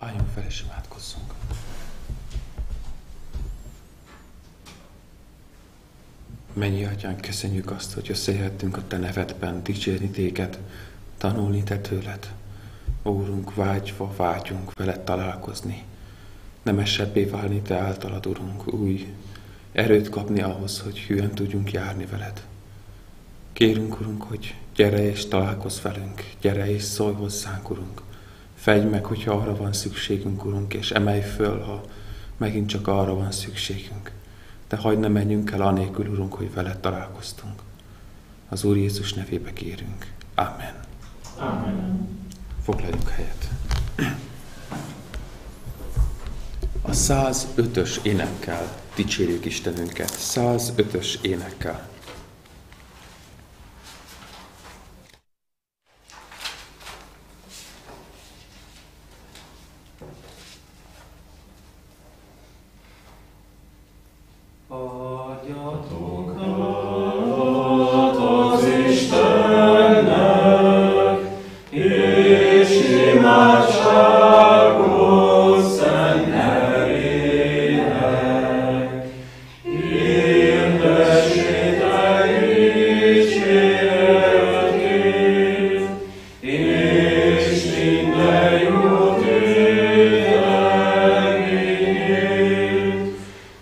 Álljunk fel és imádkozzunk. Mennyi Atyánk, köszönjük azt, hogy összejöttünk a Te nevedben, dicsérni Téged, tanulni Te tőled. Úrunk, vágyunk veled találkozni, nemesebbé válni Te általad, Urunk, új erőt kapni ahhoz, hogy hűen tudjunk járni veled. Kérünk, Urunk, hogy gyere és találkozz velünk, gyere és szólj hozzánk, Urunk. Fedj meg, hogyha arra van szükségünk, Urunk, és emelj föl, ha megint csak arra van szükségünk. De hagyd ne menjünk el anélkül, Urunk, hogy veled találkoztunk. Az Úr Jézus nevébe kérünk. Amen. Amen. Foglaljunk helyet. A 105-ös énekkel dicsérjük Istenünket. 105-ös énekkel. Adjatok hát az Istennek, és imádságot szent nevének. Hirdessétek dicséretét, és minden jó tételményét.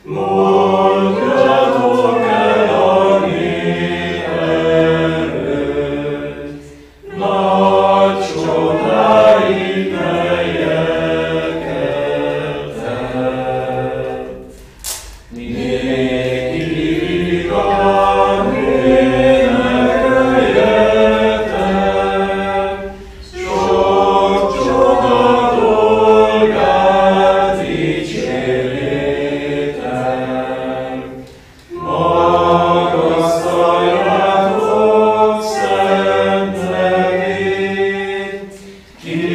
Mondjatok el a nép előtt, nagy csodáit melyeket tett. Néki vigán énekeljetek, sok csoda dolgát dicsérjétek. Magasztaljátok szent nevét, ki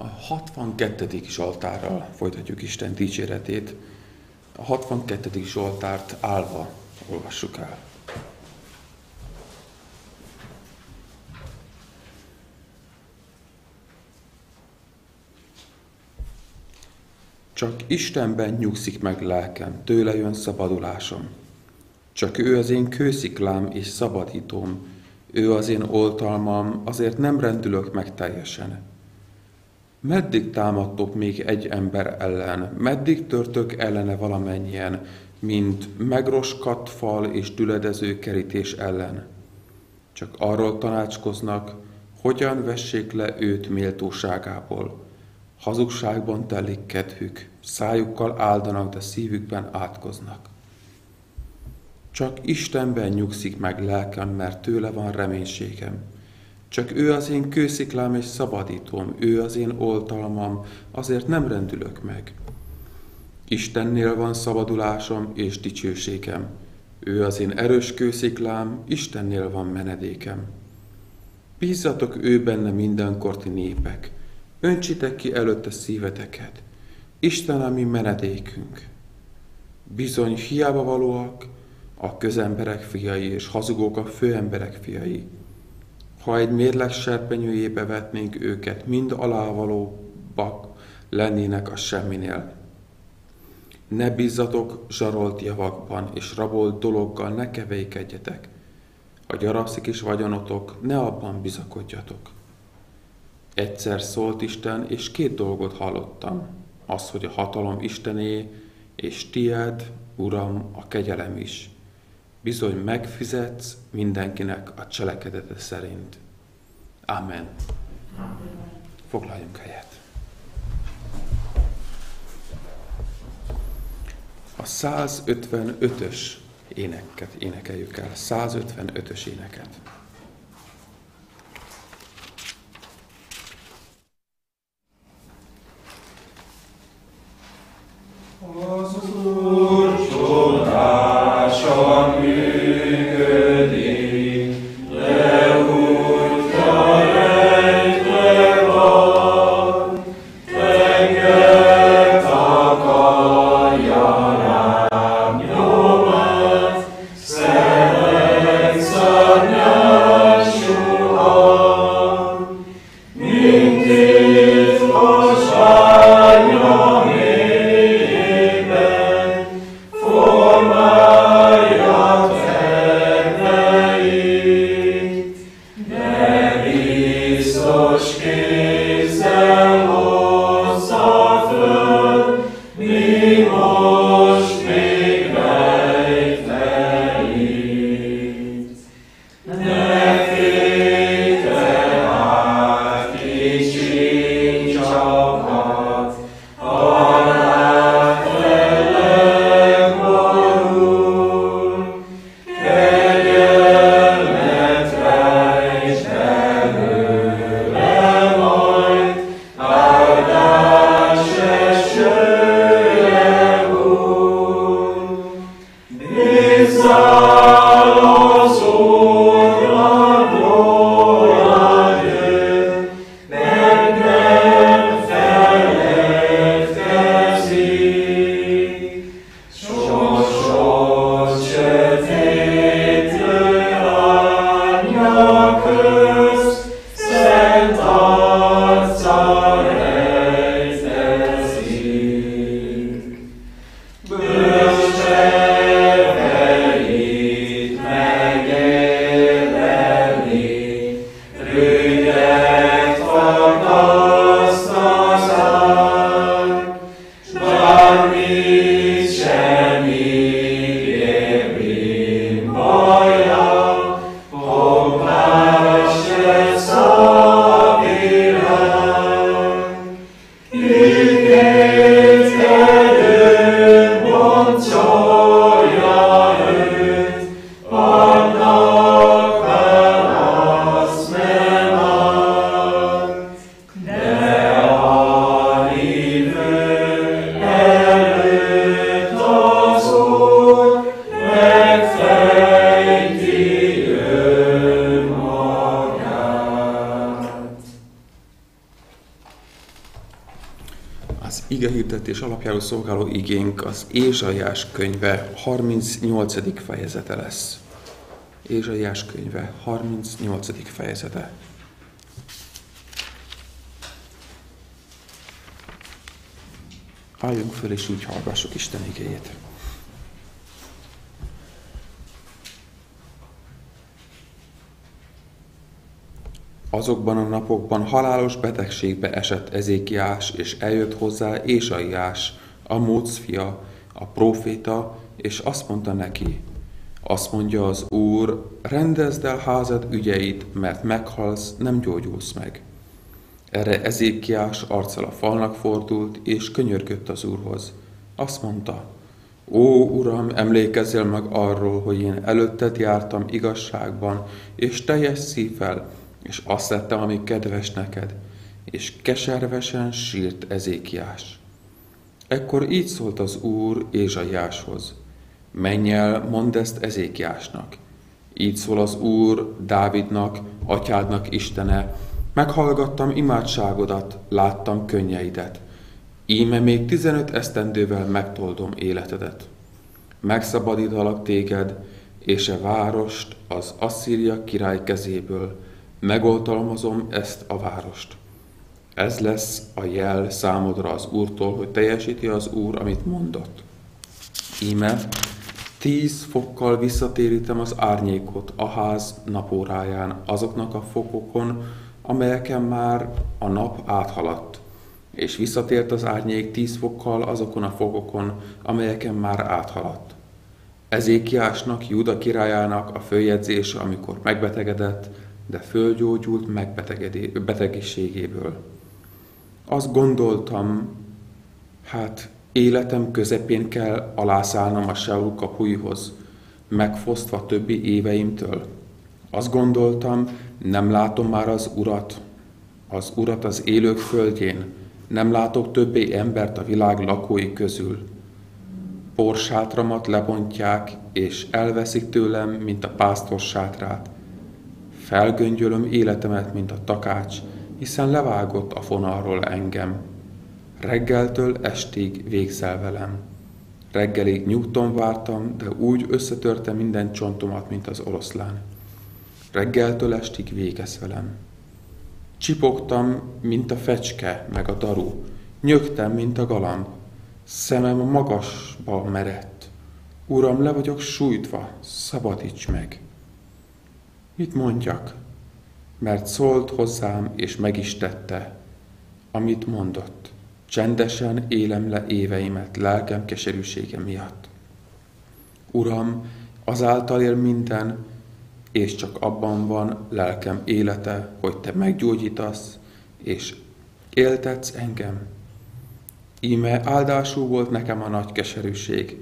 A 62. Zsoltárral folytatjuk Isten dicséretét. A 62. Zsoltárt állva olvassuk el. Csak Istenben nyugszik meg lelkem, tőle jön szabadulásom. Csak ő az én kősziklám és szabadítóm, ő az én oltalmam, azért nem rendülök meg teljesen. Meddig támadtok még egy ember ellen, meddig törtök ellene valamennyien, mint megroskadt fal és düledező kerítés ellen? Csak arról tanácskoznak, hogyan vessék le őt méltóságából. Hazugságban telik kedvük, szájukkal áldanak, de szívükben átkoznak. Csak Istenben nyugszik meg lelkem, mert tőle van reménységem. Csak ő az én kősziklám és szabadítóm, ő az én oltalmam, azért nem rendülök meg. Istennél van szabadulásom és dicsőségem. Ő az én erős kősziklám, Istennél van menedékem. Bízzatok ő benne mindenkor, ti népek. Öntsétek ki előtte szíveteket. Isten a mi menedékünk. Bizony hiába valóak a közemberek fiai, és hazugok a főemberek fiai. Ha egy mérleg serpenyőjébe vetnénk őket, mind alávalóbbak lennének a semminél. Ne bízzatok zsarolt javakban, és rabolt dologgal ne kevékedjetek. Ha gyarapszik is vagyonotok, ne abban bizakodjatok. Egyszer szólt Isten, és 2 dolgot hallottam. Az, hogy a hatalom Istené, és tied, Uram, a kegyelem is. Bizony megfizetsz mindenkinek a cselekedete szerint. Amen. Foglaljunk helyet. A 155-ös éneket énekeljük el. 155-ös éneket. Az Úr csodásan működik, de útja rejtve van, engem takarja rám nyomát, szelek szárnyát. Igehirdetés alapjául szolgáló igénk az Ézsaiás könyve 38. fejezete lesz. Ézsaiás könyve 38. fejezete. Álljunk föl, és úgy hallgassuk Isten igéjét. Azokban a napokban halálos betegségbe esett Ezékiás, és eljött hozzá Ézsaiás, Ámóc fia, a próféta, és azt mondta neki, azt mondja az Úr, rendezd el házad ügyeit, mert meghalsz, nem gyógyulsz meg. Erre Ezékiás arccal a falnak fordult, és könyörgött az Úrhoz. Azt mondta, ó, Uram, emlékezzél meg arról, hogy én előtted jártam igazságban, és teljes szívvel, és azt tettem, ami kedves neked, és keservesen sírt Ezékiás. Ekkor így szólt az Úr Ézsaiáshoz, menj el, mondd ezt Ezékiásnak. Így szól az Úr Dávidnak, atyádnak Istene, meghallgattam imádságodat, láttam könnyeidet. Íme még 15 esztendővel megtoldom életedet. Megszabadítalak téged, és e várost az Asszíria király kezéből. Megoltalmazom ezt a várost. Ez lesz a jel számodra az Úrtól, hogy teljesíti az Úr, amit mondott. Íme 10 fokkal visszatérítem az árnyékot a ház napóráján, azoknak a fokokon, amelyeken már a nap áthaladt, és visszatért az árnyék 10 fokkal azokon a fokokon, amelyeken már áthaladt. Ezékiásnak, Júda királyának a följegyzése, amikor megbetegedett, de fölgyógyult betegségéből. Azt gondoltam, hát életem közepén kell alászállnom a Seul kapuihoz, megfosztva többi éveimtől. Azt gondoltam, nem látom már az Urat az élők földjén, nem látok többé embert a világ lakói közül. Porsátramat lebontják, és elveszik tőlem, mint a pásztor sátrát. Felgöngyölöm életemet, mint a takács, hiszen levágott a fonalról engem. Reggeltől estig végzel velem. Reggelig nyugton vártam, de úgy összetörte minden csontomat, mint az oroszlán. Reggeltől estig végez velem. Csipogtam, mint a fecske, meg a daru. Nyögtem, mint a galamb. Szemem a magasba merett. Uram, le vagyok sújtva, szabadíts meg. Mit mondjak? Mert szólt hozzám, és meg is tette, amit mondott. Csendesen élem le éveimet lelkem keserűsége miatt. Uram, azáltal él minden, és csak abban van lelkem élete, hogy te meggyógyítasz, és éltetsz engem. Íme áldású volt nekem a nagy keserűség,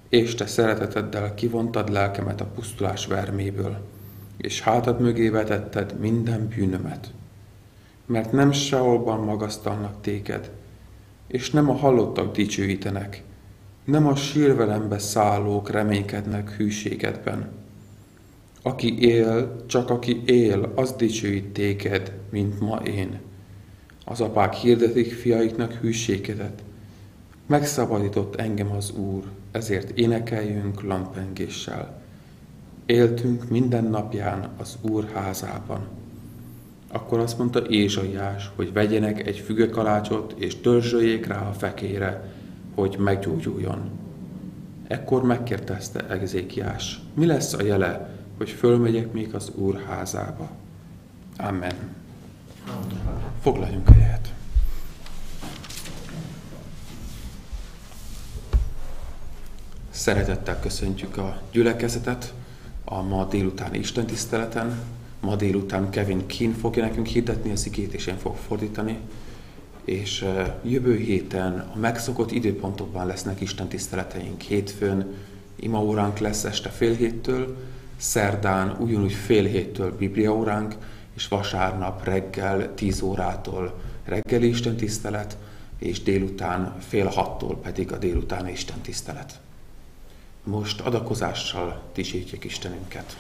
és te szereteteddel kivontad lelkemet a pusztulás verméből, és hátad mögé vetetted minden bűnömet. Mert nem Seolban magasztalnak téged, és nem a halottak dicsőítenek, nem a sírvelembe szállók reménykednek hűségedben. Aki él, csak aki él, az dicsőít téged, mint ma én. Az apák hirdetik fiaiknak hűségedet. Megszabadított engem az Úr, ezért énekeljünk lampengéssel. Éltünk minden napján az Úr házában. Akkor azt mondta Ézsaiás, hogy vegyenek egy fügekalácsot, és törzsöljék rá a fekére, hogy meggyógyuljon. Ekkor megkérdezte Ezékiás, mi lesz a jele, hogy fölmegyek még az Úr házába. Amen. Foglaljunk helyet. Szeretettel köszöntjük a gyülekezetet a ma délutáni istentiszteleten. Ma délután Keenan fogja nekünk hirdetni az igét, és én fogok fordítani. És jövő héten a megszokott időpontokban lesznek istentiszteleteink. Hétfőn imaóránk lesz este 6:30, szerdán ugyanúgy 5:30 bibliaóránk, és vasárnap reggel 10 órától reggeli istentisztelet, és délután 5:30 pedig a délutáni istentisztelet. Most adakozással dicsérjük Istenünket.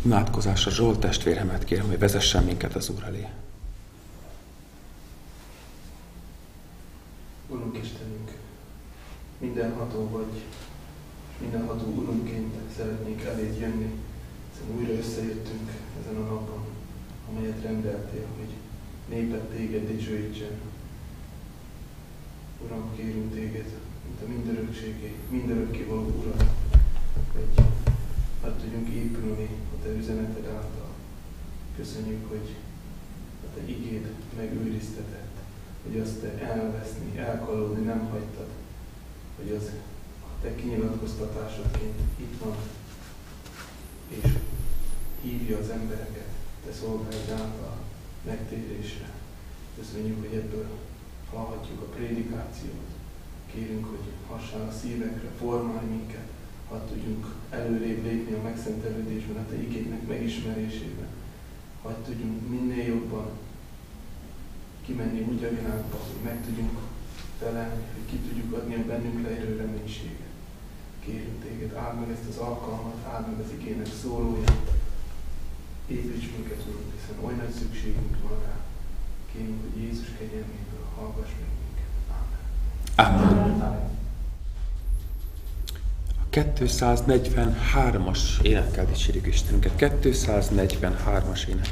imádkozásra Zsolt testvéremet kérem, hogy vezessen minket az Úr elé. Urunk Istenünk, mindenható vagy, mindenható Urunként szeretnénk eléd jönni, hiszen újra összejöttünk ezen a napon, amelyet rendeltél, hogy néped téged dicsőítsen. Uram, kérünk téged, mint a mindörökké való Uram, hogy meg tudjunk épülni a te üzeneted által. Köszönjük, hogy a te igéd megőriztetett, hogy azt te elveszni, elkalódni nem hagytad, hogy az a te kinyilatkoztatásodként itt van, és hívja az embereket te szolgáid által megtérésre. Köszönjük, hogy ebből hallhatjuk a prédikációt. Kérünk, hogy hassál a szívekre, formálj minket, hadd tudjunk előrébb lépni a megszentelődésben, a te igéknek megismerésében. Hadd tudjunk minél jobban kimenni úgy a világba, hogy meg tudjunk felelni, hogy ki tudjuk adni a bennünk lejrő reménységet. Kérünk téged, áld meg ezt az alkalmat, áld meg az igének szólóját. Építs minket, Urunk, hiszen oly nagy szükségünk van rá. Kérünk, hogy Jézus kegyelméből hallgass meg minket. Amen. Amen. A 243-as énekkel dicsérjük Istenünket. 243-as ének.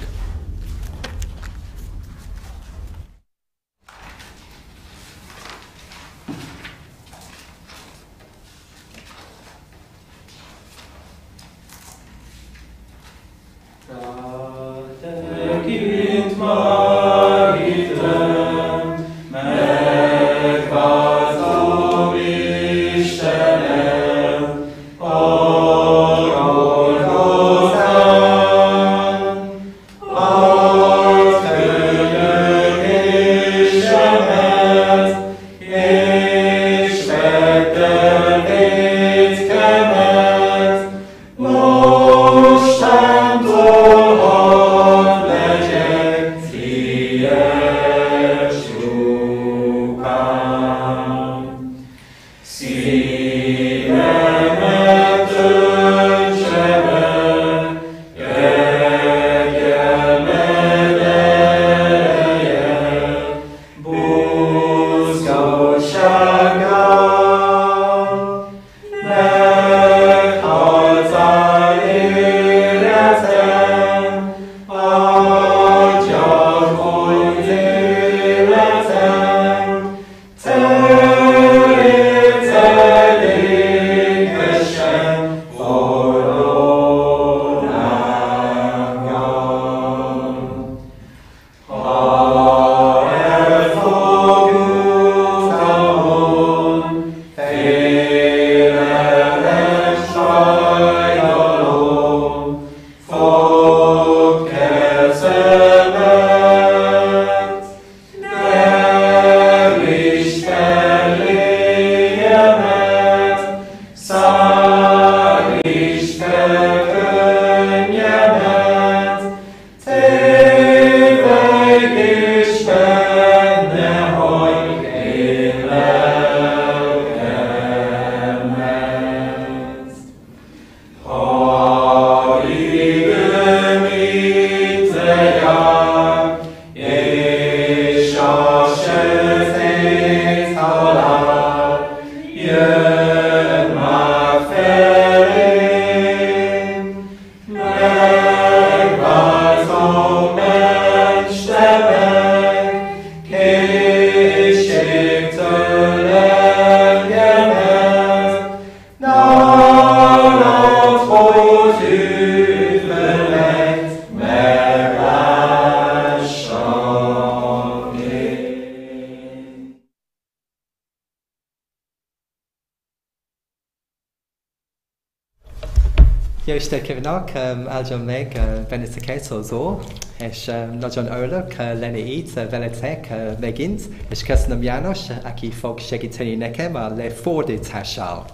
Jó Isten kívánok, áldjon meg benneteket szólzó, és nagyon örülök lenni itt veletek megint, és köszönöm János, aki fog segíteni nekem a lefordítással.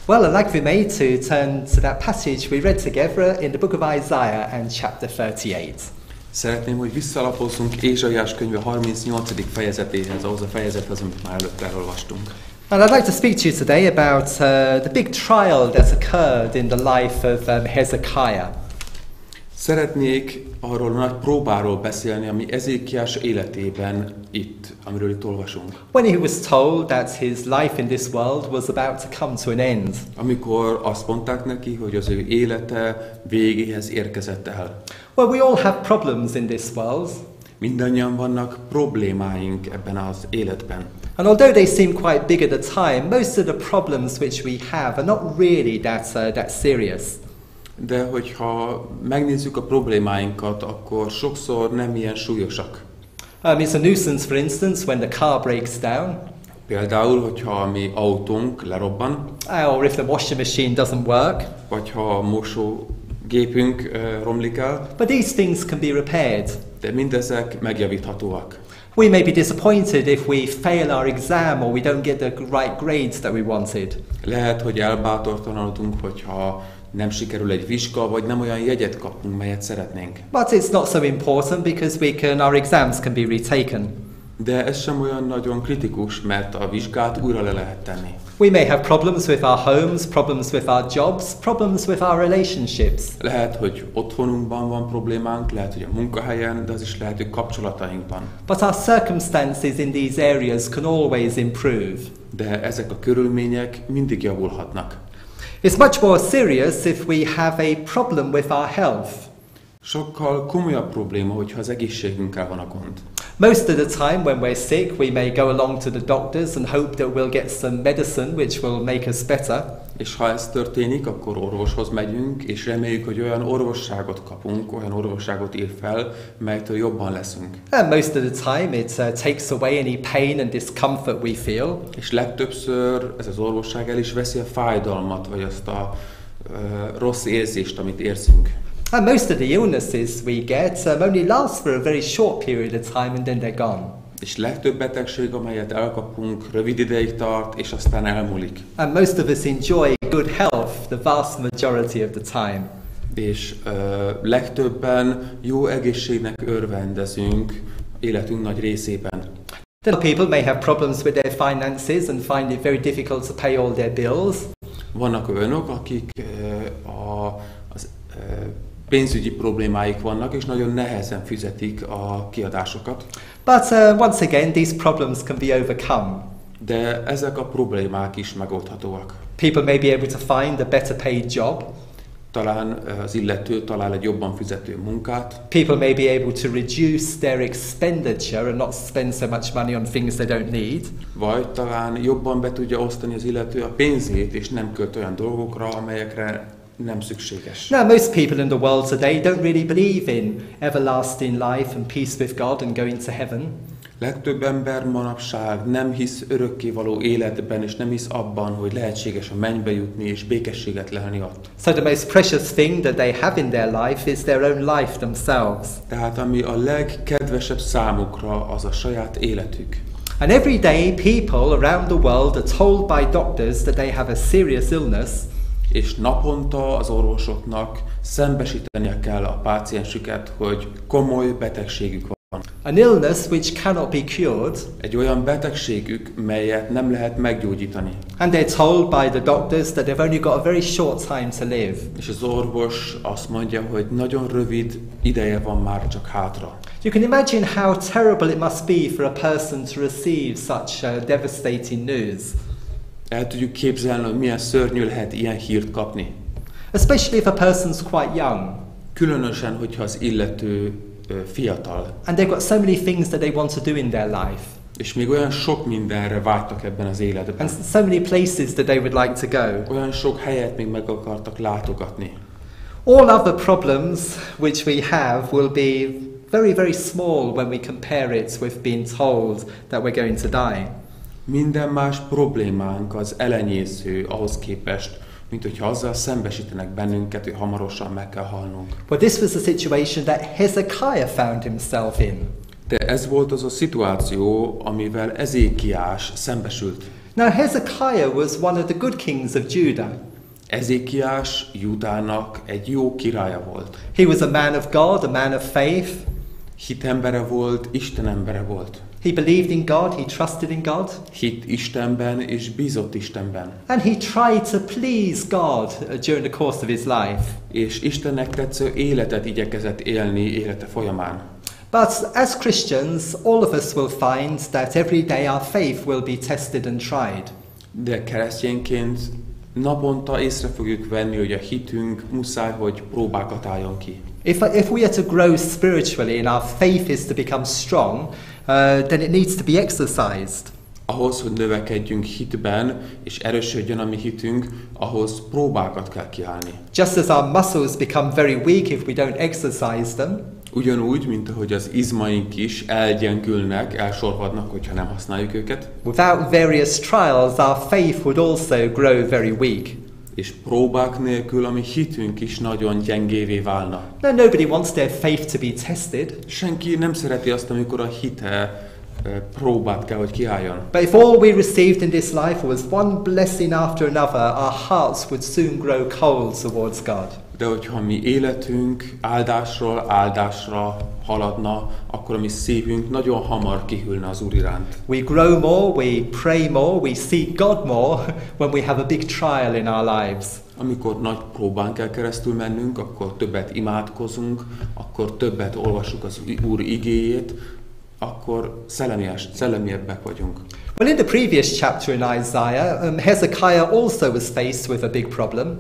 Well, I'd like for me to turn to that passage we read together in the book of Isaiah and chapter 38. Szeretném, hogy visszalapozzunk Ézsaiás könyve 38. fejezetéhez, ahhoz a fejezethez, amit már előtt elolvastunk. And I'd like to speak to you today about the big trial that's occurred in the life of Hezekiah. Szeretnék arról a nagy próbáról beszélni, ami Ézsaiás életében itt, amiről itt olvasunk. When he was told that his life in this world was about to come to an end. Amikor azt mondták neki, hogy az ő élete végéhez érkezett el. Well, we all have problems in this world. Mindannyian vannak problémáink ebben az életben. And although they seem quite big at the time, most of the problems which we have are not really that serious. De hogyha megnézzük a problémáinkat, akkor sokszor nem ilyen súlyosak. It's a nuisance, for instance, when the car breaks down. Például, hogyha a mi autónk lerobban, Or if the washing machine doesn't work. vagy ha a mosógépünk romlik el, But these things can be repaired. de mindezek megjavíthatóak. We may be disappointed if we fail our exam or we don't get the right grades that we wanted. Lehet, hogy elbátortalanodunk, hogyha nem sikerül egy vizsga, vagy nem olyan jegyet kapunk, melyet szeretnénk. But it's not so important because our exams can be retaken. De ez sem olyan nagyon kritikus, mert a vizsgát újra le lehet tenni. We may have problems with our homes, problems with our jobs, problems with our relationships. Lehet, hogy otthonunkban van problémánk, lehet, hogy a munkahelyen, de az is lehet, hogy kapcsolatainkban. But our circumstances in these areas can always improve. De ezek a körülmények mindig javulhatnak. It's much more serious if we have a problem with our health. Sokkal komolyabb probléma, hogyha az egészségünkkel van a gond. Most of the time when we're sick, we may go along to the doctors and hope that we'll get some medicine which will make us better. És ha ez történik, akkor orvoshoz megyünk, és reméljük, hogy olyan orvosságot kapunk, olyan orvosságot ír fel, melytől jobban leszünk. And most of the time it takes away any pain and discomfort we feel. És legtöbbször ez az orvosság el is veszi a fájdalmat, vagy azt a rossz érzést, amit érzünk. And most of the illnesses we get only last for a very short period of time and then they're gone. És legtöbb betegség, amelyet elkapunk, rövid ideig tart, és aztán elmúlik. And most of us enjoy good health the vast majority of the time. És legtöbben jó egészségnek örvendezünk életünk nagy részében. Then people may have problems with their finances and find it very difficult to pay all their bills. Vannak olyanok, akik pénzügyi problémáik vannak, és nagyon nehezen fizetik a kiadásokat. But once again, these problems can be overcome. De ezek a problémák is megoldhatóak. People may be able to find a better paid job. Talán az illető talál egy jobban fizető munkát. People may be able to reduce their expenditure and not spend so much money on things they don't need. Vagy talán jobban be tudja osztani az illető a pénzét, és nem költ olyan dolgokra, amelyekre nem szükséges. Now, most people in the world today don't really believe in everlasting life and peace with God and going to heaven. Legtöbb ember manapság nem hisz örökkévaló életben, és nem hisz abban, hogy lehetséges a mennybe jutni és békességet lelni ott. So the most precious thing that they have in their life is their own life themselves. Tehát ami a legkedvesebb számukra, az a saját életük. And every day people around the world are told by doctors that they have a serious illness. És naponta az orvosoknak szembesítenie kell a páciensüket, hogy komoly betegségük van. An illness which cannot be cured. Egy olyan betegségük, melyet nem lehet meggyógyítani. And they're told by the doctors that they've only got a very short time to live. És az orvos azt mondja, hogy nagyon rövid ideje van már csak hátra. You can imagine how terrible it must be for a person to receive such devastating news. El tudjuk képzelni, hogy milyen szörnyű lehet ilyen hírt kapni. Especially if a person's quite young. Különösen, hogyha az illető fiatal. And they've got so many things that they want to do in their life. És még olyan sok mindenre vágytak ebben az életben. And so many places that they would like to go. Olyan sok helyet még meg akartak látogatni. All other problems which we have will be very, very small when we compare it with being told that we're going to die. Minden más problémánk az elenyésző ahhoz képest, mint hogyha azzal szembesítenek bennünket, hogy hamarosan meg kell halnunk. But this was the situation that Hezekiah found himself in. De ez volt az a szituáció, amivel Ézsaiás szembesült. Now Hezekiah was one of the good kings of Judah. Ézsaiás Júdának egy jó királya volt. He was a man of God, a man of faith. Hitembere volt, Isten embere volt. He believed in God, he trusted in God, hitt Istenben és bízott Istenben. and he tried to please God during the course of his life. És Istennek tetsző életet igyekezett élni élete folyamán. But as Christians, all of us will find that every day our faith will be tested and tried. De keresztényként naponta észre fogjuk venni, hogy a hitünk muszáj, hogy próbákat álljon ki. If we are to grow spiritually and our faith is to become strong, then it needs to be exercised. Ahhoz, hogy növekedjünk hitben, és erősödjön a mi hitünk, ahhoz próbákat kell kiállni. Just as our muscles become very weak if we don't exercise them, Ugyanúgy, mint ahogy az izmaink is elgyengülnek, elsorvadnak, hogyha nem használjuk őket, without various trials, our faith would also grow very weak. és próbák nélkül a mi hitünk is nagyon gyengévé válna. No, nobody wants their faith to be tested. Senki nem szereti azt, amikor a hite próbát kell, hogy kiálljon. But if all we received in this life was one blessing after another, our hearts would soon grow cold towards God. De hogyha mi életünk áldásról áldásra haladna, akkor a mi szívünk nagyon hamar kihűlne az Úr iránt. We grow more, we pray more, we seek God more when we have a big trial in our lives. Amikor nagy próbán kell keresztül mennünk, akkor többet imádkozunk, akkor többet olvassuk az Úr igéjét, akkor szellemiebbek vagyunk. Well, in the previous chapter in Isaiah, Hezekiah also was faced with a big problem.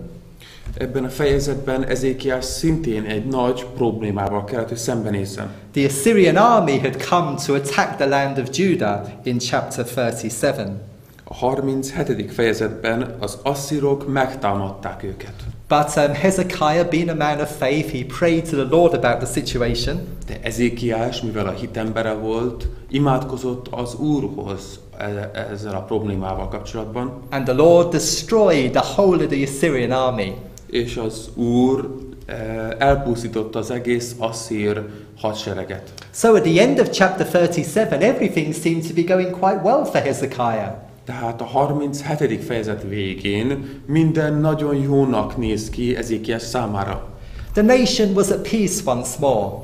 Ebben a fejezetben Ezékiás szintén egy nagy problémával kellett, hogy szembenézzen. The Assyrian army had come to attack the land of Judah in chapter 37. A 37. fejezetben az asszírok megtámadták őket. But Hezekiah, being a man of faith, he prayed to the Lord about the situation. De Ezékiás, mivel a hitembere volt, imádkozott az Úrhoz ezzel a problémával kapcsolatban. And the Lord destroyed the whole of the Assyrian army. És az Úr elpusztította az egész asszír hadsereget. So at the end of chapter 37, everything seemed to be going quite well for Hezekiah. Tehát a 37. fejezet végén minden nagyon jónak néz ki Ezékiás számára. The nation was at peace once more.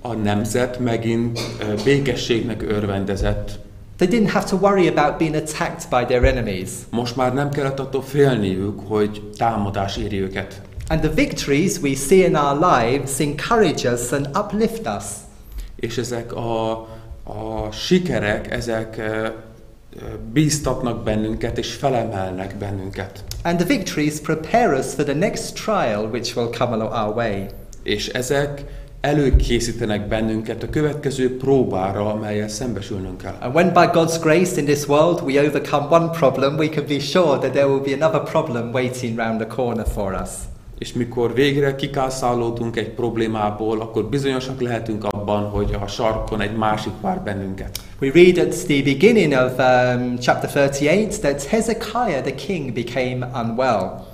A nemzet megint békességnek örvendezett. They didn't have to worry about being attacked by their enemies. Most már nem kellett attól félniük, hogy támadás éri őket. And the victories we see in our lives encourage us and uplift us. És ezek a sikerek, ezek bíztatnak bennünket és felemelnek bennünket. And the victories prepare us for the next trial which will come our way. És ezek előkészítenek bennünket a következő próbára, amellyel szembesülnünk kell. And when by God's grace in this world we overcome one problem, we can be sure that there will be another problem waiting round the corner for us. És mikor végre kikászálódunk egy problémából, akkor bizonyosak lehetünk abban, hogy a sarkon egy másik vár bennünket. We read at the beginning of chapter 38 that Hezekiah the king became unwell.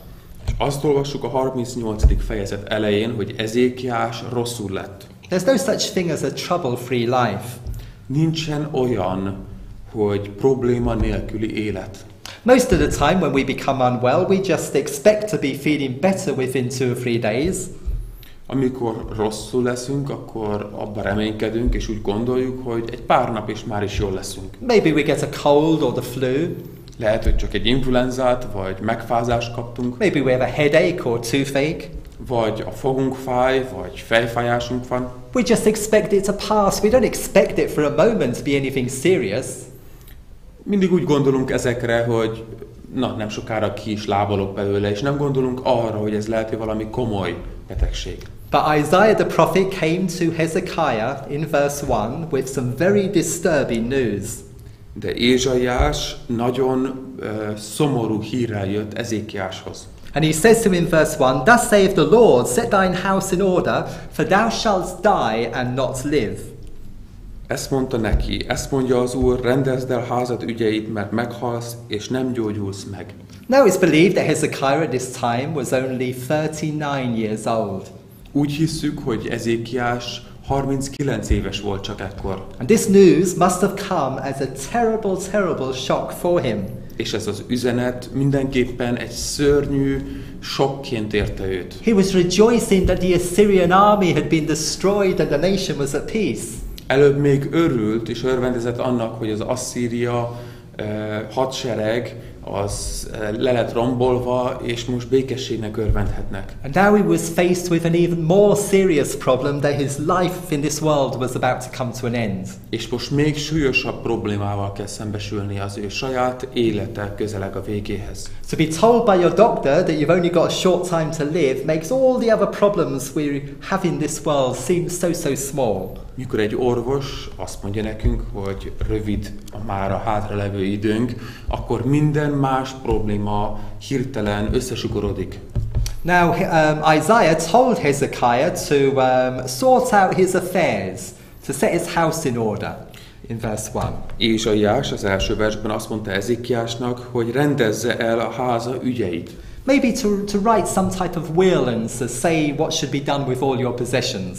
És azt olvassuk a 38. fejezet elején, hogy Ezékiás rosszul lett. There's no such thing as a trouble-free life. Nincsen olyan, hogy probléma nélküli élet. Most of the time when we become unwell, we just expect to be feeling better within 2 or 3 days. Amikor rosszul leszünk, akkor abban reménykedünk, és úgy gondoljuk, hogy egy pár nap és már is jól leszünk. Maybe we get a cold or the flu. Lehet, hogy csak egy influenzát, vagy megfázást kaptunk. Maybe we have a headache or toothache. Vagy a fogunk fáj, vagy fejfájásunk van. We just expect it to pass. We don't expect it for a moment to be anything serious. Mindig úgy gondolunk ezekre, hogy nem sokára ki is lábalok belőle, és nem gondolunk arra, hogy ez lehet, hogy valami komoly betegség. But Isaiah the prophet came to Hezekiah in verse 1 with some very disturbing news. De Ézsaiás nagyon szomorú hírrel jött Ezékiáshoz. And he says to him in verse 1, "Thus saith the Lord, set thine house in order, for thou shalt die and not live." Ezt mondta neki, ezt mondja az Úr, rendezd el házad ügyeit, mert meghalsz, és nem gyógyulsz meg. Now it's believed that Hezekiah at this time was only 39 years old. Úgy hisszük, hogy Ezékiás 39 éves volt csak ekkor. And this news must have come as a terrible, terrible shock for him. És ez az üzenet mindenképpen egy szörnyű sokként érte őt. He was rejoicing that the Assyrian army had been destroyed and the nation was at peace. Előbb még örült és örvendezett annak, hogy az Asszíria hadsereg az le lett rombolva, és most békességnek örvendhetnek. And now he was faced with an even more serious problem, that his life in this world was about to come to an end. És most még súlyosabb problémával kell szembesülni, az ő saját élete közeleg a végéhez. To be told by your doctor that you've only got a short time to live makes all the other problems we have in this world seem so small. Mikor egy orvos azt mondja nekünk, hogy rövid a már a hátralevő időnk, akkor minden más probléma hirtelen összesugorodik. Now, Isaiah told Hezekiah to sort out his affairs, to set his house in order, in verse 1. Ézsaiás az első versben azt mondta Ezekiásnak, hogy rendezze el a háza ügyeit. Maybe to write some type of will and to say what should be done with all your possessions.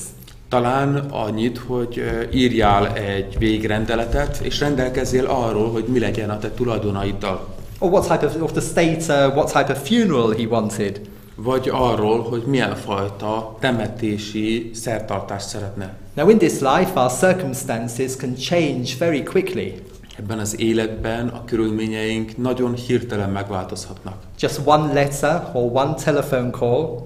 Talán annyit, hogy írjál egy végrendeletet, és rendelkezzél arról, hogy mi legyen a te tulajdonaiddal. Or what type of the state, what type of funeral he wanted. Vagy arról, hogy milyen fajta temetési szertartást szeretne. Now in this life our circumstances can change very quickly. Ebben az életben a körülményeink nagyon hirtelen megváltozhatnak. Just one letter or one telephone call.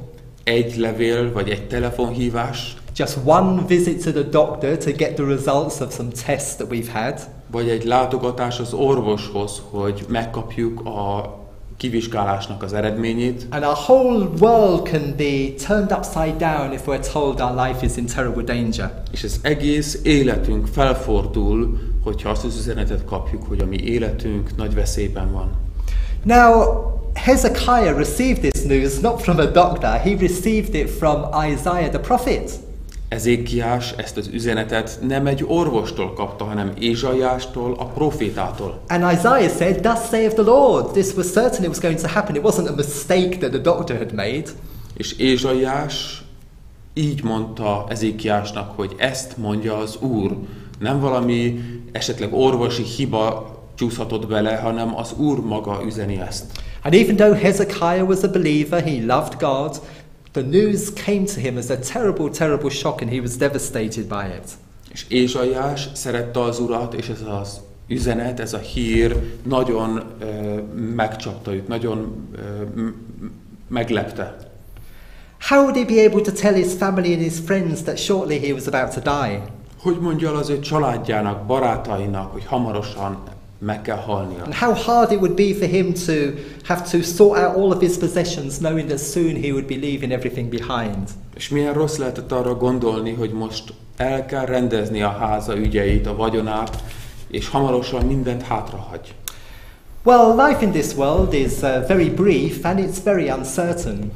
Egy levél vagy egy telefonhívás. Just one visit to the doctor to get the results of some tests that we've had. Vagy egy látogatás az orvoshoz, hogy megkapjuk a kivizsgálásnak az eredményét. And our whole world can be turned upside down if we're told our life is in terrible danger. És az egész életünk felfordul, hogyha azt az üzenetet kapjuk, hogy a mi életünk nagy veszélyben van. Now, Hezekiah received this news not from a doctor, he received it from Isaiah the prophet. Ezékiás ezt az üzenetet nem egy orvostól kapta, hanem Ézsaiástól, a profétától. And Isaiah said, "Thus saith the Lord." This was certain it was going to happen. It wasn't a mistake that the doctor had made. És Ézsaiás így mondta Ezékiásnak, hogy ezt mondja az Úr. Nem valami esetleg orvosi hiba csúszhatott bele, hanem az Úr maga üzeni ezt. And even though Hezekiah was a believer, he loved God, the news came to him as a terrible shock and he was devastated by it. És Ézsaiás szerette az Urat, és ez az üzenet, ez a hír nagyon megcsapta őt, nagyon meglepte. How would he be able to tell his family and his friends that shortly he was about to die? Hogy mondja el az ő családjának, barátainak, hogy hamarosan meg kell halnia? And how hard it would be for him to have to sort out all of his possessions, knowing that soon he would be leaving everything behind. És milyen rossz lehetett arra gondolni, hogy most el kell rendezni a háza ügyeit, a vagyonát, és hamarosan mindent hátrahagy. Well, life in this world is very brief and it's very uncertain.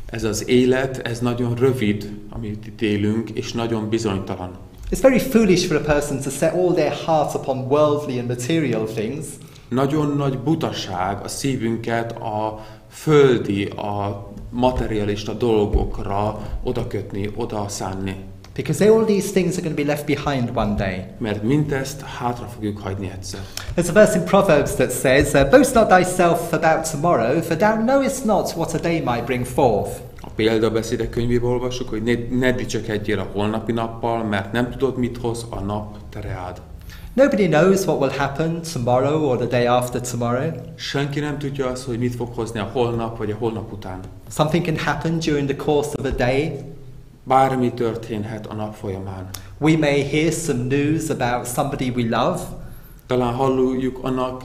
Ez az élet, ez nagyon rövid, amit itt élünk, és nagyon bizonytalan. It's very foolish for a person to set all their heart upon worldly and material things. Nagyon nagy butaság a szívünket a földi, a materialista dolgokra odakötni, odaszánni. Because all these things are going to be left behind one day. Mert mindezt hátra fogjuk hagyni egyszer. There's a verse in Proverbs that says, "Boast not thyself about tomorrow, for thou knowest not what a day might bring forth." A példabeszédek könyvéből olvassuk, hogy ne dicsekedjél a holnapi nappal, mert nem tudod, mit hoz a nap tereád. Nobody knows what will happen tomorrow or the day after tomorrow. Senki nem tudja azt, hogy mit fog hozni a holnap vagy a holnap után. Something can happen during the course of a day. Bármi történhet a nap folyamán. We may hear some news about somebody we love. Talán halljuk annak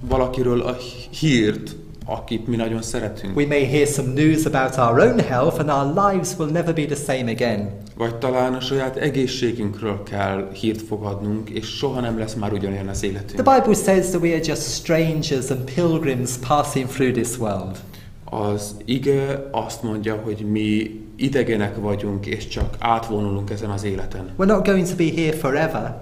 valakiről a hírt, akit mi nagyon szeretünk. We may hear some news about our own health and our lives will never be the same again. Vagy talán a saját egészségünkről kell hírt fogadnunk, és soha nem lesz már ugyanolyan az életünk. The Bible says that we are just strangers and pilgrims passing through this world. Az ige azt mondja, hogy mi idegenek vagyunk, és csak átvonulunk ezen az életen. We're not going to be here forever.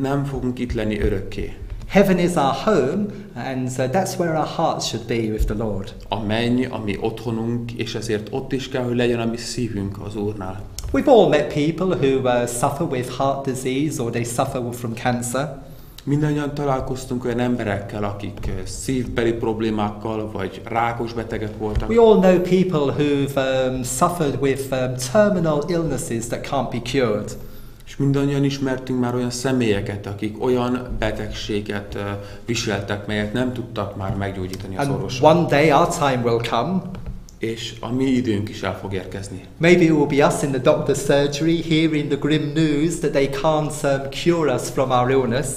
Nem fogunk itt lenni örökké. Heaven is our home, and that's where our hearts should be with the Lord. A menny, a mi otthonunk, és ezért ott is kell, hogy legyen a mi szívünk az Úrnál. We've all met people who suffer with heart disease or they suffer from cancer. Mindannyian találkoztunk olyan emberekkel, akik szívbeli problémákkal vagy rákos betegek voltak. We all know people who've suffered with terminal illnesses that can't be cured. És mindannyian ismertünk már olyan személyeket, akik olyan betegséget viseltek, melyet nem tudtak már meggyógyítani az And orvosok. one day our time will come. És a mi időnk is el fog érkezni. Maybe it will be us in the doctor's surgery hearing the grim news that they can't cure us from our illness.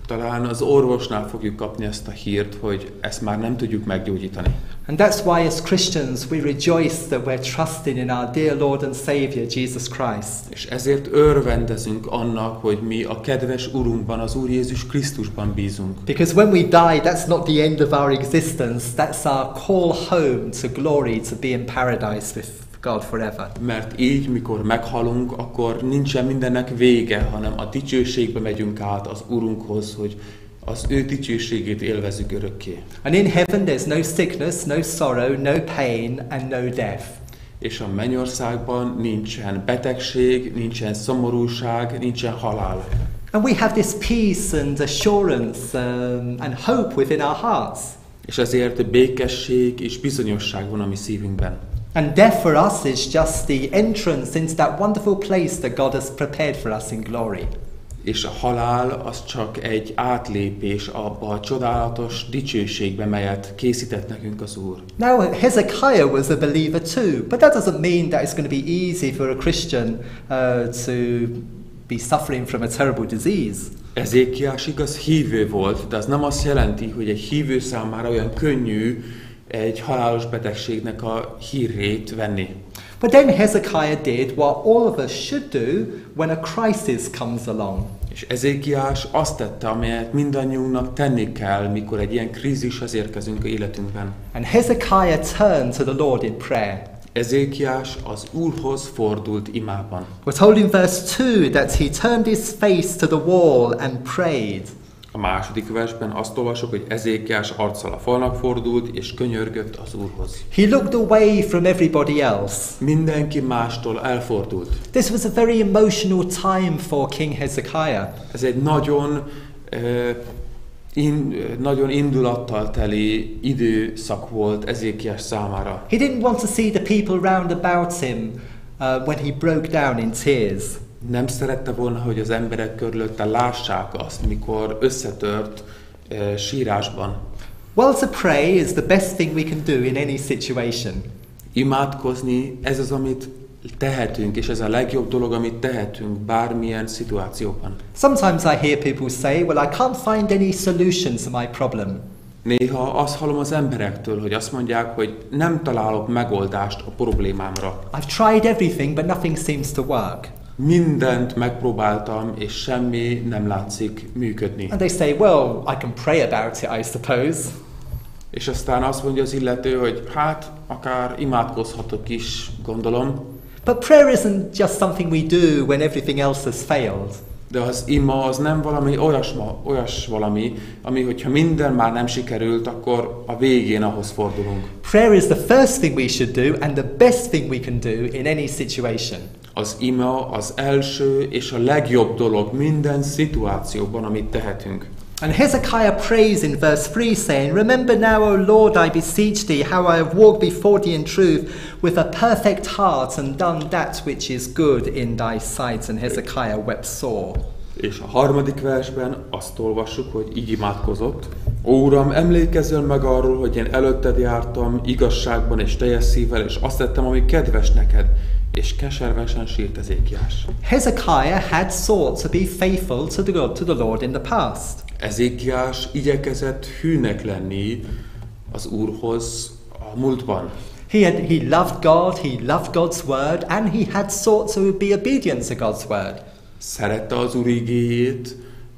Talán az orvosnál fogjuk kapni ezt a hírt, hogy ezt már nem tudjuk meggyógyítani. And that's why as Christians we rejoice that we're trusting in our dear Lord and Saviour Jesus Christ. És ezért örvendezünk annak, hogy mi a kedves Urunkban, az Úr Jézus Krisztusban bízunk. Because when we die, that's not the end of our existence, that's our call home to glory, to be in paradise with God forever. Mert így, mikor meghalunk, akkor nincsen mindennek vége, hanem a dicsőségbe megyünk át az Urunkhoz, hogy az ő dicsőségét élvezzük örökké. And in heaven there's no sickness, no sorrow, no pain and no death. És a mennyországban nincsen betegség, nincsen szomorúság, nincsen halál. And we have this peace and assurance and hope within our hearts. És ezért békesség és bizonyosság van a mi szívünkben. And death for us is just the entrance into that wonderful place that God has prepared for us in glory. És a halál az csak egy átlépés abba a csodálatos dicsőségbe, melyet készített nekünk az Úr. Now, Hezekiah was a believer too, but that doesn't mean that it's going to be easy for a Christian to be suffering from a terrible disease. Ezékiás igaz hívő volt, de az nem azt jelenti, hogy egy hívő számára olyan könnyű egy halálos betegségnek a hírét venni. But then Hezekiah did what all of us should do when a crisis comes along. És Ezékiás azt tette, amelyet mindannyiunknak tenni kell, mikor egy ilyen krízishez érkezünk a életünkben. And Hezekiah turned to the Lord in prayer. Ezékiás az Úrhoz fordult imában. We're told in verse 2 that he turned his face to the wall and prayed. A második versben azt olvasok, hogy Ezékiás arccal a falnak fordult, és könyörgött az Úrhoz. He looked away from everybody else. Mindenki mástól elfordult. This was a very emotional time for King Hezekiah. Ez egy nagyon indulattal teli időszak volt Ezékiás számára. He didn't want to see the people round about him when he broke down in tears. Nem szerette volna, hogy az emberek körülötte lássák azt, mikor összetört sírásban. Well, to pray is the best thing we can do in any situation. Imádkozni, ez az, amit tehetünk, és ez a legjobb dolog, amit tehetünk bármilyen szituációban. Sometimes I hear people say, well, I can't find any solution to my problem. Néha azt hallom az emberektől, hogy azt mondják, hogy nem találok megoldást a problémámra. I've tried everything, but nothing seems to work. Mindent megpróbáltam, és semmi nem látszik működni. And they say, well, I can pray about it, I suppose. És aztán azt mondja az illető, hogy hát, akár imádkozhatok is, gondolom. But prayer isn't just something we do when everything else has failed. De az ima az nem valami olyas valami, ami, hogyha minden már nem sikerült, akkor a végén ahhoz fordulunk. Prayer is the first thing we should do and the best thing we can do in any situation. Az ima az első és a legjobb dolog minden szituációban, amit tehetünk. And Hezekiah prays in verse 3 saying, remember now, O Lord, I beseech thee, how I have walked before thee in truth with a perfect heart and done that which is good in thy sight. And Hezekiah wept sore. És a harmadik versben azt olvassuk, hogy így imádkozott. Ó, Uram, emlékezzel meg arról, hogy én előtted jártam igazságban és teljes szívvel, és azt tettem, ami kedves neked. És keservesen sírt Ezékiás. Hezekiah had sought to be faithful to the Lord in the past. Ezékiás igyekezett hűnek lenni az Úrhoz a múltban. He loved God, he loved God's word, and he had sought to be obedient to God's word. Szerette az Úr igéjét,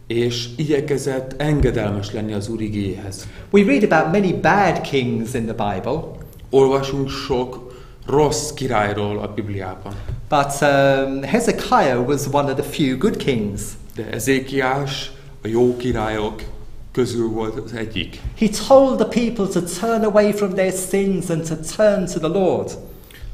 és igyekezett engedelmes lenni az Úr igéjéhez. We read about many bad kings in the Bible. Olvasunk sok rossz királyról a Bibliában. But Hezekiah was one of the few good kings. De Ezékiás a jó királyok közül volt az egyik. He told the people to turn away from their sins and to turn to the Lord.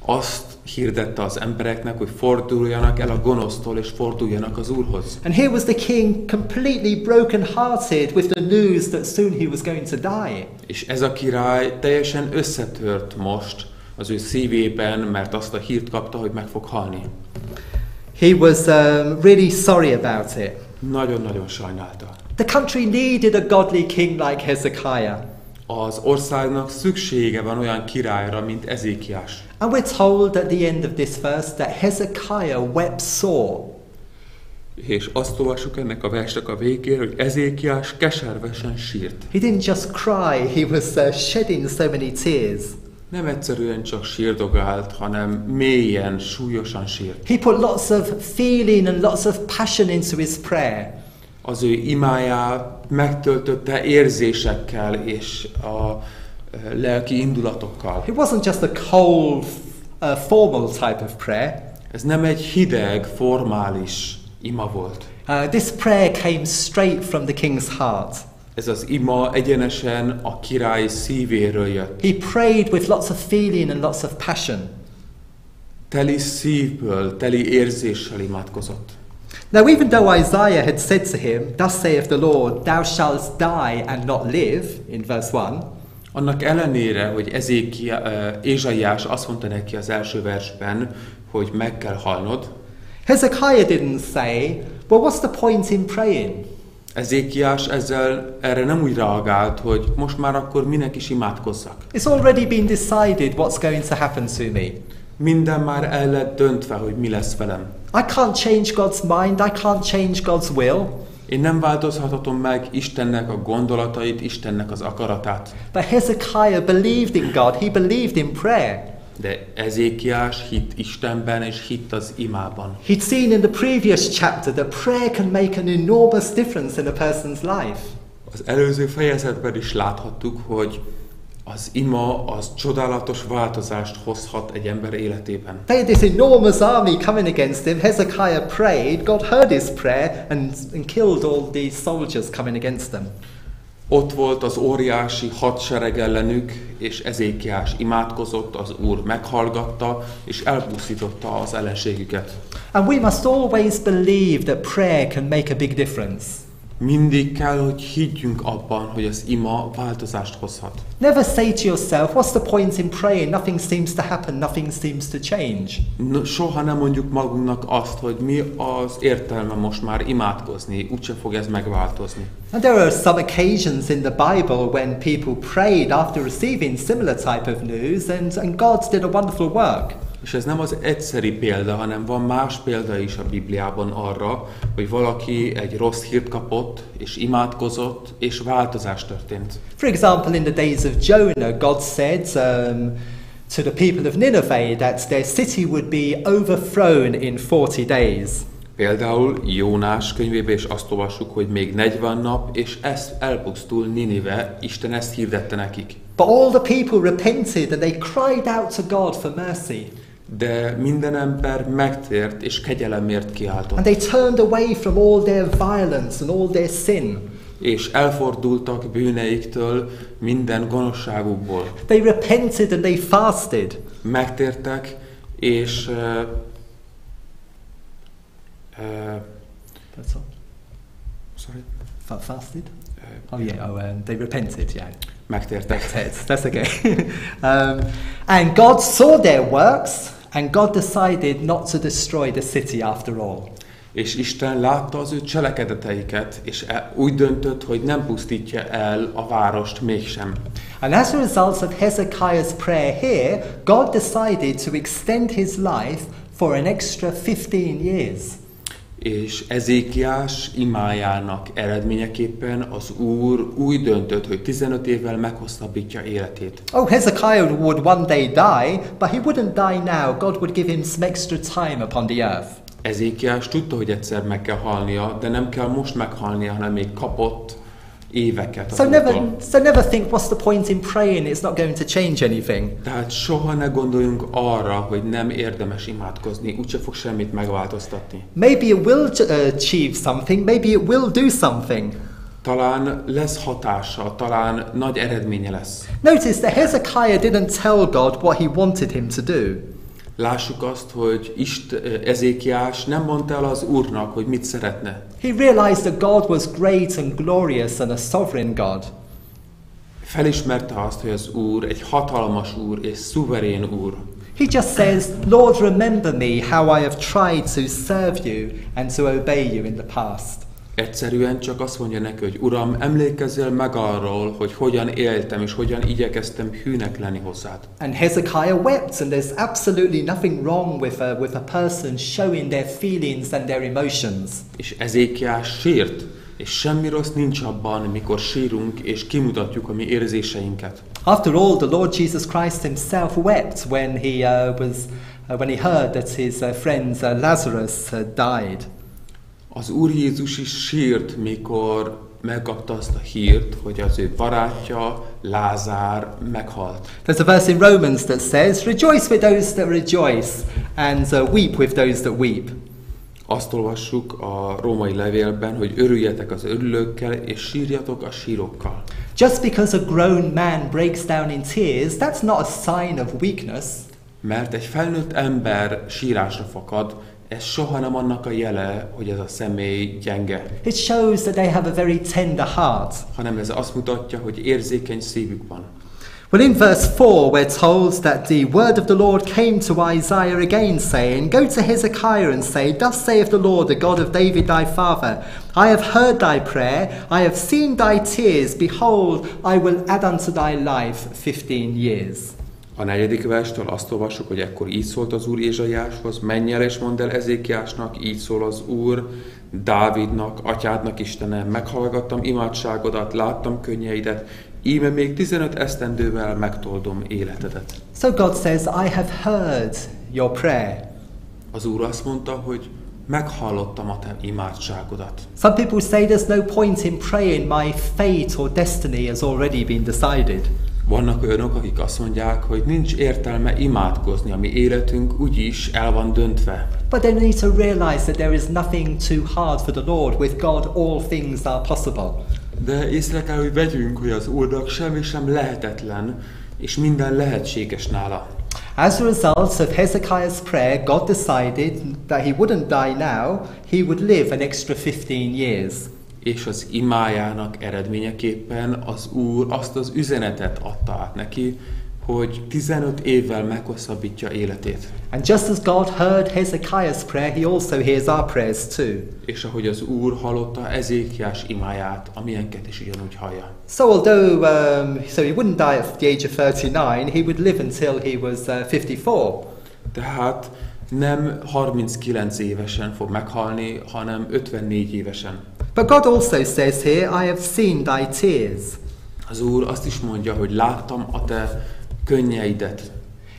Azt hirdette az embereknek, hogy forduljanak el a gonosztól, és forduljanak az Úrhoz. And here was the king completely broken-hearted with the news that soon he was going to die. És ez a király teljesen összetört most az ő szívében, mert azt a hírt kapta, hogy meg fog halni. He was really sorry about it. Nagyon-nagyon sajnálta. The country needed a godly king like Hezekiah. Az országnak szüksége van olyan királyra, mint Ezékiás. And we're told at the end of this verse that Hezekiah wept sore. És azt olvassuk ennek a versnek a végén, hogy Ezékiás keservesen sírt. He didn't just cry, he was shedding so many tears. Nem egyszerűen csak sírdogált, hanem mélyen, súlyosan sírt. He put lots of feeling and lots of passion into his prayer. Az ő imáját megtöltötte érzésekkel és a lelki indulatokkal. It wasn't just a cold, formal type of prayer. Ez nem egy hideg, formális ima volt. This prayer came straight from the king's heart. Ez az ima egyenesen a király szívéről jött. He prayed with lots of feeling and lots of passion. Teli szívből, teli érzéssel imádkozott. Now, even though Isaiah had said to him, "Thus saith the Lord, thou shalt die and not live," in verse 1, annak ellenére, hogy Ézsaiás azt mondta neki az első versben, hogy meg kell halnod, Hezekiah didn't say, "Well, what's the point in praying?" Ezékiás erre nem úgy reagált, hogy most már akkor minek is imádkozzak. It's already been decided what's going to happen to me. Minden már el lett döntve, hogy mi lesz velem. I can't change God's mind, I can't change God's will. Én nem változhatom meg Istennek a gondolatait, Istennek az akaratát. But Hezekiah believed in God, he believed in prayer. De Ezékiás hitt Istenben és hitt az imában. He'd seen in the previous chapter that prayer can make an enormous difference in a person's life. Az előző fejezetben is láthattuk, hogy az ima az csodálatos változást hozhat egy ember életében. They had this enormous army coming against him. Hezekiah prayed, God heard his prayer and killed all these soldiers coming against them. Ott volt az óriási hadsereg ellenük, és Ezékiás imádkozott, az Úr meghallgatta, és elpusztította az ellenségüket. And we must always believe that prayer can make a big difference. Mindig kell, hogy higgyünk abban, hogy az ima változást hozhat. Never say to yourself, what's the point in praying? Nothing seems to happen, nothing seems to change. Soha nem mondjuk magunknak azt, hogy mi az értelme most már imádkozni, úgyse fog ez megváltozni. And there are some occasions in the Bible when people prayed after receiving similar type of news and God did a wonderful work. És ez nem az egyszeri példa, hanem van más példa is a Bibliában arra, hogy valaki egy rossz hírt kapott, és imádkozott, és változás történt. For example, in the days of Jonah, God said to the people of Nineveh that their city would be overthrown in 40 days. Például Jónás könyvében is azt olvassuk, hogy még 40 nap, és ez elpusztul Ninive, Isten ezt hirdette nekik. But all the people repented and they cried out to God for mercy. De minden ember megtért és kegyelemért kiáltott. And they turned away from all their violence and all their sin. És elfordultak bűneiktől, minden gonoszságukból. They repented and they fasted. Megtértek, és That's all. sorry. Fasted? They repented, yeah. Megtértek. That's okay. And God saw their works, and God decided not to destroy the city after all. És Isten látta az ő cselekedeteiket, és úgy döntött, hogy nem pusztítja el a várost mégsem. And as a result of Hezekiah's prayer here, God decided to extend his life for an extra 15 years. És Ezékiás imájának eredményeképpen az Úr úgy döntött, hogy 15 évvel meghosszabbítja életét. Oh, Hezekiah would one day die, but he wouldn't die now. God would give him some extra time upon the earth. Ezékiás tudta, hogy egyszer meg kell halnia, de nem kell most meghalnia, hanem még kapott éveket. So never think, what's the point in praying? It's not going to change anything. Tehát soha ne gondoljunk arra, hogy nem érdemes imádkozni, úgyse fog semmit megváltoztatni. Maybe it will achieve something, maybe it will do something. Talán lesz hatása, talán nagy eredménye lesz. Notice that Hezekiah didn't tell God what he wanted him to do. Lássuk azt, hogy Ezékiás nem mondta el az Úrnak, hogy mit szeretne. He realized that God was great and glorious and a sovereign God. Felismerte azt, hogy az Úr egy hatalmas Úr és szuverén Úr. He just says, Lord, remember me how I have tried to serve you and to obey you in the past. Egyszerűen csak azt mondja neki, hogy Uram, emlékezzél meg arról, hogy hogyan éltem és hogyan igyekeztem hűnek lenni hozzád. And Hezekiah wept, and there's absolutely nothing wrong with a person showing their feelings and their emotions. És Ezékiás sírt, és semmi rossz nincs abban, mikor sírunk és kimutatjuk a mi érzéseinket. After all, the Lord Jesus Christ himself wept when he heard that his friend Lazarus had died. Az Úr Jézus is sírt, mikor megkapta azt a hírt, hogy az ő barátja, Lázár meghalt. There's a verse in Romans that says, "Rejoice with those that rejoice, and weep with those that weep." Azt olvassuk a római levélben, hogy örüljetek az örülőkkel, és sírjatok a sírokkal. Just because a grown man breaks down in tears, that's not a sign of weakness. Mert egy felnőtt ember sírásra fakad, ez soha nem annak a jele, hogy ez a személy gyenge. It shows that they have a very tender heart. Hanem ez azt mutatja, hogy érzékeny szívük van. Well, in verse 4, we're told that the word of the Lord came to Isaiah again, saying, "Go to Hezekiah and say, Thus saith the Lord, the God of David thy father, I have heard thy prayer, I have seen thy tears, behold, I will add unto thy life 15 years. A 4. verstől azt olvassuk, hogy ekkor így szólt az Úr Ézsaiáshoz, menj el és mondd el Ezékiásnak, így szól az Úr, Dávidnak, atyádnak Istene, meghallgattam imádságodat, láttam könnyeidet, íme még 15 esztendővel megtoldom életedet. So God says, I have heard your prayer. Az Úr azt mondta, hogy meghallottam a te imádságodat. Some people say there's no point in praying, my fate or destiny has already been decided. Vannak olyanok, akik azt mondják, hogy nincs értelme imádkozni, a mi életünk úgyis el van döntve. But they need to realize that there is nothing too hard for the Lord. With God all things are possible. De észre kell, hogy vegyünk, hogy az Úrnak semmi sem lehetetlen, és minden lehetséges nála. As a result of Hezekiah's prayer, God decided that he wouldn't die now, he would live an extra 15 years. És az imájának eredményeképpen az Úr azt az üzenetet adta át neki, hogy 15 évvel meghosszabbítja életét. And just as God heard Hezekiah's prayer, he also hears our prayers too. És ahogy az Úr hallotta Ezékiás imáját, a miénket is ugyanúgy hallja. So although so he wouldn't die at the age of 39, he would live until he was 54. Tehát nem 39 évesen fog meghalni, hanem 54 évesen. But God also says here, I have seen thy tears. Az Úr azt is mondja, hogy láttam a te könnyeidet.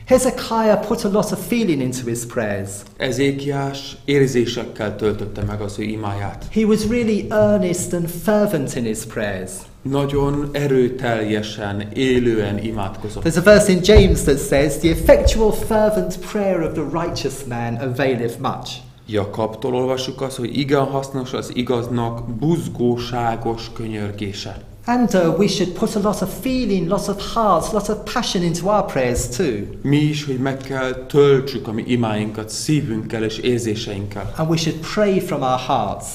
Hezekiah put a lot of feeling into his prayers. Ezékiás érzésekkel töltötte meg az ő imáját. He was really earnest and fervent in his prayers. Nagyon erőteljesen, élően imádkozott. There's a verse in James that says, the effectual fervent prayer of the righteous man availeth much. Jakabtól olvassuk azt, hogy igen hasznos az igaznak buzgóságos könyörgése. And we should put a lot of feeling, lots of heart, lots of passion into our prayers too. Mi is, hogy meg kell töltsük a mi imáinkat szívünkkel és érzéseinkkel. And we should pray from our hearts.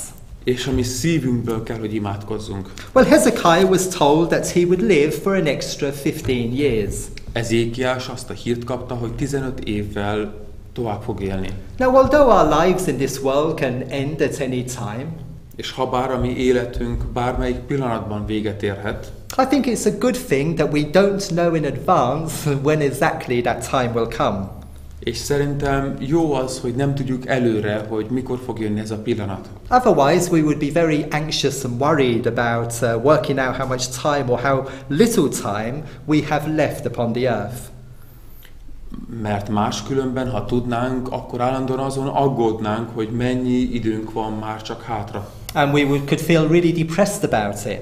És a mi szívünkből kell, hogy imádkozzunk. Well, Hezekiah was told that he would live for an extra 15 years. Ezékiás azt a hírt kapta, hogy 15 évvel tovább fog élni. Now, although our lives in this world can end at any time, és ha bár a mi életünk bármelyik pillanatban véget érhet, I think it's a good thing that we don't know in advance when exactly that time will come. És szerintem jó az, hogy nem tudjuk előre, hogy mikor fog jönni ez a pillanat. Otherwise, we would be very anxious and worried about working out how much time or how little time we have left upon the earth. Mert máskülönben, ha tudnánk, akkor állandóan azon aggódnánk, hogy mennyi időnk van már csak hátra. And we could feel really depressed about it.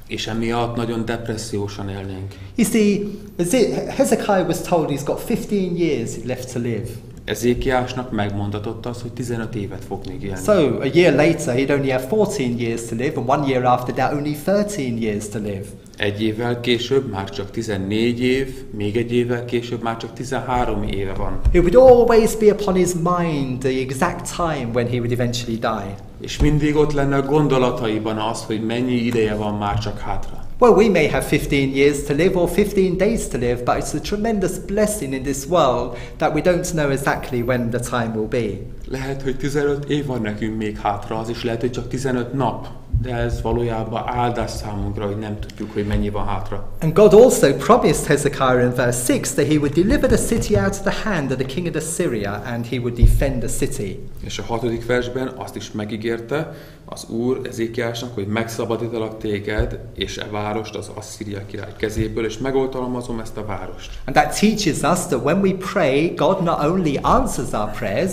És emiatt nagyon depressziósan élnénk. You see, Hezekiah was told he's got 15 years left to live. Ezékiásnak megmondatott az, hogy 15 évet fog még élni. So, a year later, he'd only have 14 years to live, and 1 year after that, only 13 years to live. Egy évvel később már csak 14 év, még egy évvel később már csak 13 éve van. It would always be upon his mind the exact time when he would eventually die. És mindig ott lenne a gondolataiban az, hogy mennyi ideje van már csak hátra. Well, we may have 15 years to live or 15 days to live, but it's a tremendous blessing in this world that we don't know exactly when the time will be. Lehet, hogy 15 év van nekünk még hátra, az is lehet, hogy csak 15 nap, de ez valójában áldás számunkra, hogy nem tudjuk, hogy mennyi van hátra. And God also promised Hezekiah in verse 6 that he would deliver the city out of the hand of the king of Assyria and he would defend the city. És a 6. versben azt is megígérte az Úr Ezékiásnak, hogy megszabadítalak téged és e várost az Asszíria király kezéből, és megoltalmazom ezt a várost. And that teaches us that when we pray, God not only answers our prayers,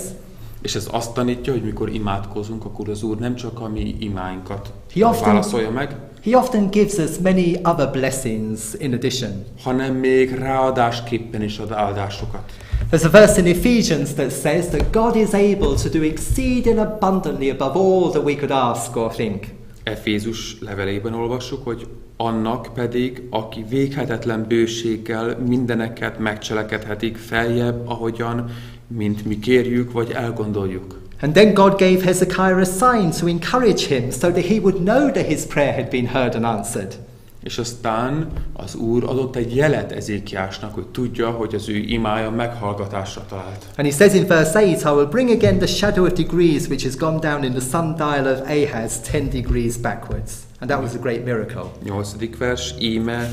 És ez azt tanítja, hogy mikor imádkozunk, akkor az Úr nem csak a mi imáinkat He válaszolja meg, He often gives us many other blessings in addition. hanem még ráadásképpen is ad áldásokat. There's a verse in Ephesians that says that God is able to do exceeding abundantly above all that we could ask or think. Efézus levelében olvassuk, hogy annak pedig, aki véghetetlen bőséggel mindeneket megcselekedhetik feljebb, ahogyan, mint mi kérjük vagy elgondoljuk. And then God gave Hezekiah a sign to encourage him so that he would know that his prayer had been heard and answered. És aztán az Úr adott egy jelet Ezékiásnak, hogy tudja, hogy az ő imája meghallgatásra talált. And he says in verse 8, I will bring again the shadow of degrees which has gone down in the sundial of Ahaz 10 degrees backwards. And that was a great miracle. 8. vers, íme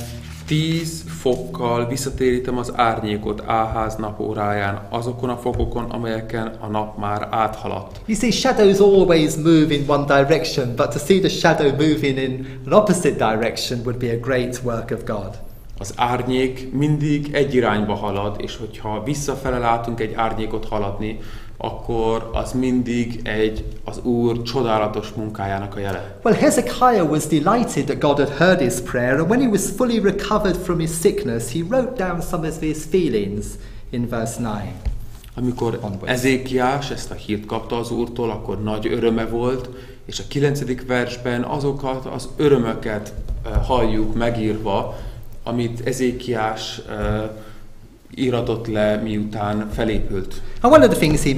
10 fokkal visszatérítem az árnyékot Áház napóráján, azokon a fokokon, amelyeken a nap már áthaladt. You see, shadows always move in one direction, but to see the shadow moving in an opposite direction would be a great work of God. Az árnyék mindig egy irányba halad, és hogyha visszafele látunk egy árnyékot haladni, akkor az mindig az Úr csodálatos munkájának a jele. Well, Hezekiah was delighted that God had heard his prayer, and when he was fully recovered from his sickness, he wrote down some of his feelings in verse 9. Amikor Ezékiás ezt a hírt kapta az Úrtól, akkor nagy öröme volt, és a 9. versben azokat az örömöket halljuk megírva, amit Ezékiás íratott le, miután felépült. And one of the things he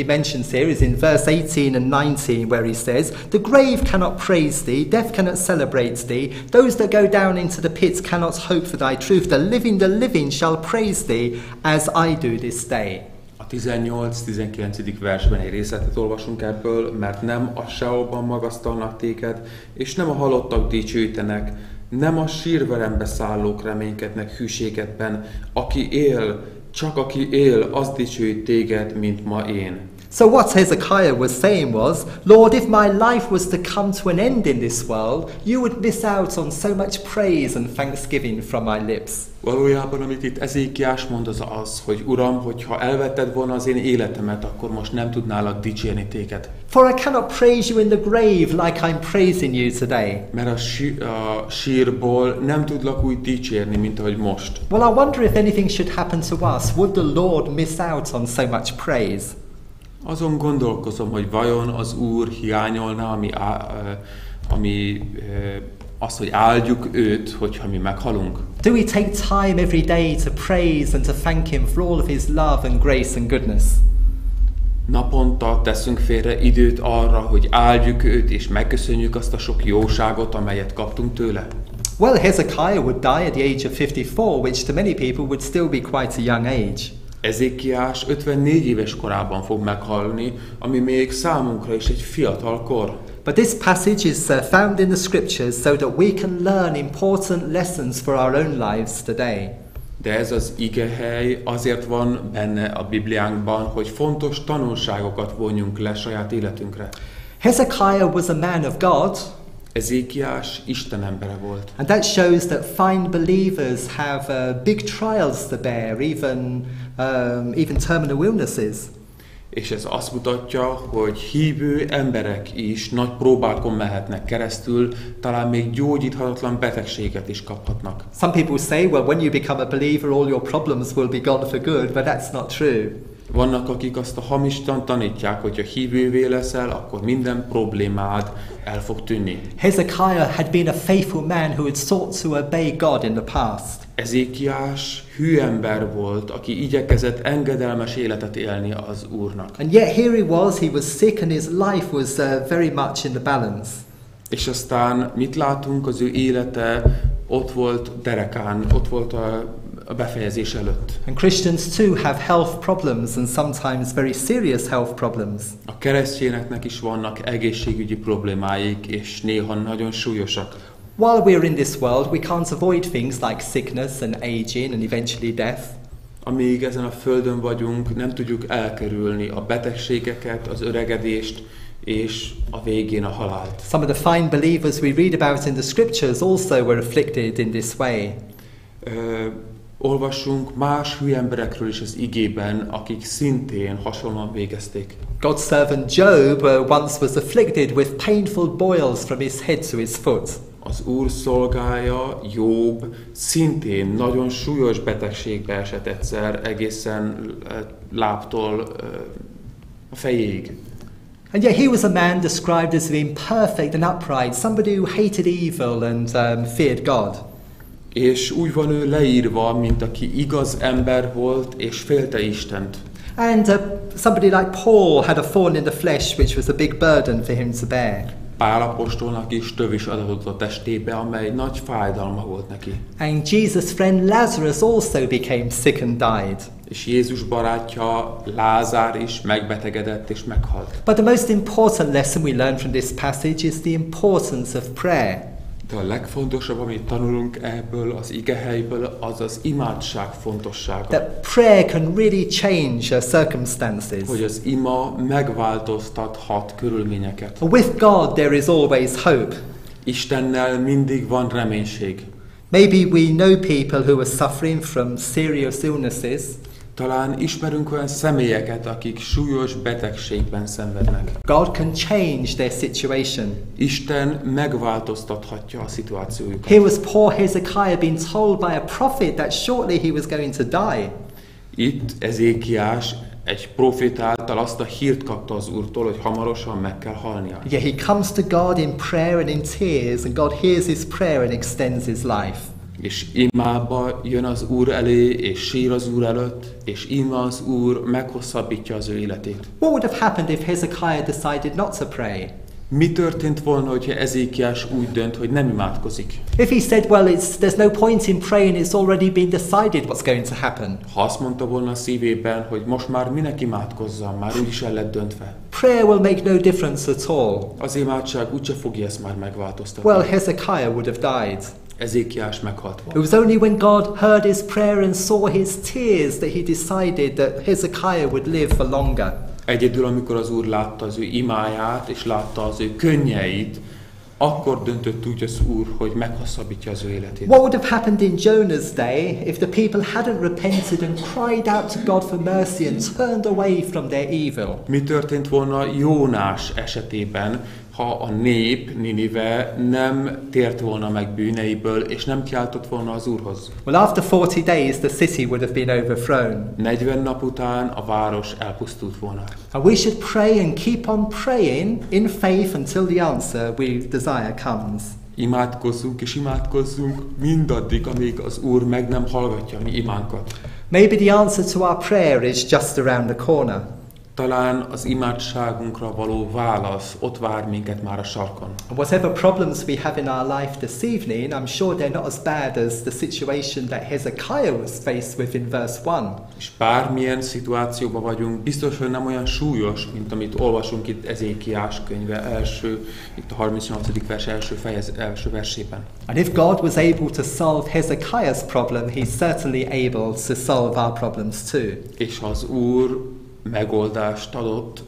mentions here is in verse 18 and 19, where he says, "The grave cannot praise thee, death cannot celebrate thee, those that go down into the pits cannot hope for thy truth, the living shall praise thee, as I do this day." A 18-19. versben egy részletet olvasunk ebből, mert nem a Seolban magasztalnak téged, és nem a halottak dicsőítenek, nem a sírverembe szállók reménykednek hűségedben, aki él, csak aki él, az dicsőít téged, mint ma én. So what Hezekiah was saying was, Lord, if my life was to come to an end in this world, you would miss out on so much praise and thanksgiving from my lips. Valójában, amit itt Ezékiás mond, az, hogy Uram, hogyha elvetted volna az én életemet, akkor most nem tudnálak dicsérni téged. For I cannot praise you in the grave like I'm praising you today. Mert a sírból nem tudlak úgy dicsérni, mint ahogy most. Well, I wonder if anything should happen to us, would the Lord miss out on so much praise? Azon gondolkozom, hogy vajon az Úr hiányolna, azt, hogy áldjuk őt, hogyha mi meghalunk. Do we take time every day to praise and to thank him for all of his love and grace and goodness? Naponta teszünk félre időt arra, hogy áldjuk őt, és megköszönjük azt a sok jóságot, amelyet kaptunk tőle. Well, Hezekiah would die at the age of 54, which to many people would still be quite a young age. Ezékiás 54 éves korában fog meghalni, ami még számunkra is egy fiatal kor. But this passage is found in the scriptures so that we can learn important lessons for our own lives today. De ez az igehely azért van benne a Bibliánkban, hogy fontos tanulságokat vonjunk le saját életünkre. Hezekiah was a man of God. Ezékiás Isten embere volt. And that shows that fine believers have big trials to bear, even terminal illnesses. És ez azt mutatja, hogy hívő emberek is nagy próbákon mehetnek keresztül, talán még gyógyíthatatlan betegséget is kaphatnak. Some people say, well, when you become a believer, all your problems will be gone for good, but that's not true. Vannak, akik azt a hamistan tanítják, hogy ha hívővé leszel, akkor minden problémád el fog tűnni. Hezekiah had been a faithful man who had sought to obey God in the past. Ezékiás hű ember volt, aki igyekezett engedelmes életet élni az Úrnak. And yet here he was sick and his life was very much in the balance. És aztán mit látunk? Az ő élete ott volt derekán, ott volt a befejezés előtt. And Christians too have health problems and sometimes very serious health problems. A keresztényeknek is vannak egészségügyi problémáik, és néha nagyon súlyosak. While we're in this world, we can't avoid things like sickness and aging and eventually death. Amíg ezen a földön vagyunk, nem tudjuk elkerülni a betegségeket, az öregedést, és a végén a halált. Some of the fine believers we read about in the scriptures also were afflicted in this way. Olvassunk más hű emberekről is az igében, akik szintén hasonlóan végezték. God's servant Job once was afflicted with painful boils from his head to his foot. Az Úr szolgája, Job, szintén nagyon súlyos betegségbe esett egyszer, egészen lábtól a fejéig. And yet he was a man described as being perfect and upright, somebody who hated evil and feared God. És úgy van ő leírva, mint aki igaz ember volt, és félte Istent. And somebody like Paul had a thorn in the flesh, which was a big burden for him to bear. Pál apostolnak is tövis adatott a testébe, amely nagy fájdalma volt neki. And Jesus' friend Lazarus also became sick and died. És Jézus barátja Lázár is megbetegedett és meghalt. But the most important lesson we learn from this passage is the importance of prayer. De a legfontosabb, amit tanulunk ebből az Igehelyből, az az imádság fontossága. That prayer can really change circumstances. Hogy az ima megváltoztathat körülményeket. With God there is always hope. Istennel mindig van reménység. Maybe we know people who are suffering from serious illnesses. Talán ismerünk olyan személyeket, akik súlyos betegségben szenvednek. God can change their situation. Isten megváltoztathatja a szituációjukat. Here was poor Hezekiah being told by a prophet that shortly he was going to die. Itt Ezékiás egy profét által azt a hírt kapta az Úrtól, hogy hamarosan meg kell halnia. Yet he comes to God in prayer and in tears, and God hears his prayer and extends his life. És imába jön az Úr elé, és sír az Úr előtt, és ima az Úr meghosszabbítja az ő életét. What would have happened if Hezekiah decided not to pray? Mi történt volna, hogyha Ezékiás úgy dönt, hogy nem imádkozik? If he said, well, there's no point in praying, it's already been decided what's going to happen. Ha azt mondta volna a szívében, hogy most már minek imádkozzam, már úgyis el lett döntve. Prayer will make no difference at all. Az imádság úgyse fogja ezt már megváltoztatni. Well, Hezekiah would have died. Ezékiás meghalt It volna. was only when God heard his prayer and saw his tears that he decided that Hezekiah would live for longer. Egyedül, amikor az Úr látta az ő imáját, és látta az ő könnyeit, akkor döntött úgy az Úr, hogy meghosszabbítja az ő életét. What would have happened in Jonah's day if the people hadn't repented and cried out to God for mercy and turned away from their evil? Mi történt volna Jónás esetében, ha a nép, Ninive nem tért volna meg bűneiből, és nem kiáltott volna az Úrhoz? Well, after 40 days, the city would have been overthrown. 40 nap után a város elpusztult volna. And we should pray and keep on praying in faith until the answer we desire comes. Imádkozzunk és imádkozzunk mindaddig, amíg az Úr meg nem hallgatja a mi imánkat. Maybe the answer to our prayer is just around the corner. Talán az imádságunkra való válasz ott vár minket már a sarkon. And whatever problems we have in our life this evening, I'm sure they're not as bad as the situation that Hezekiah was faced with in verse 1. És bármilyen szituációban vagyunk, biztos, hogy nem olyan súlyos, mint amit olvasunk itt Ezékiás könyve itt a 38. vers első versében. And if God was able to solve Hezekiah's problem, he's certainly able to solve our problems too. És ha az Úr megoldást adott,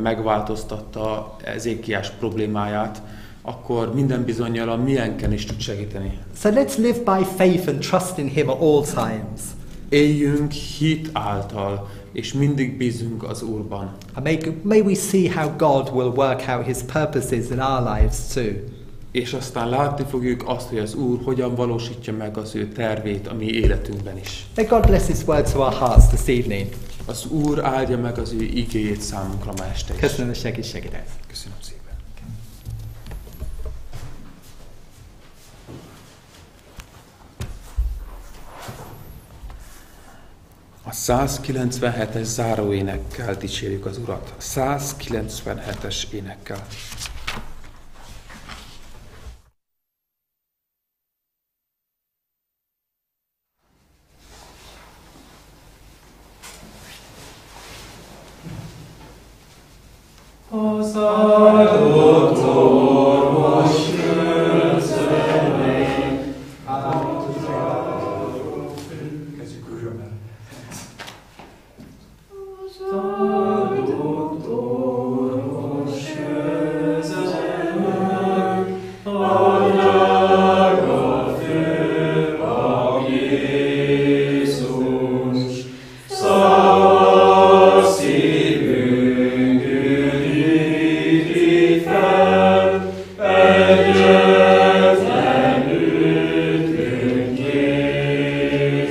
megváltoztatta Ezékiás problémáját, akkor minden bizonnyal a miénken is tud segíteni. So let's live by faith and trust in him at all times. Éljünk hit által, és mindig bízunk az Úrban. And may we see how God will work out his purposes in our lives too. És aztán látni fogjuk azt, hogy az Úr hogyan valósítja meg az ő tervét a mi életünkben is. May God bless his word to our hearts this evening. Az Úr áldja meg az ő igéjét számunkra ma este is. Köszönöm a segítségedet. Köszönöm szépen. A 197-es záróénekkel dicsérjük az Urat. A 197-es énekkel. Áldott orvos közelé, áldott Kezdjük újra meg. áldott orvos közelé, a drága főpap Jézus, szava szívünk üdíti fel, egyetlen üdvünk Jézus.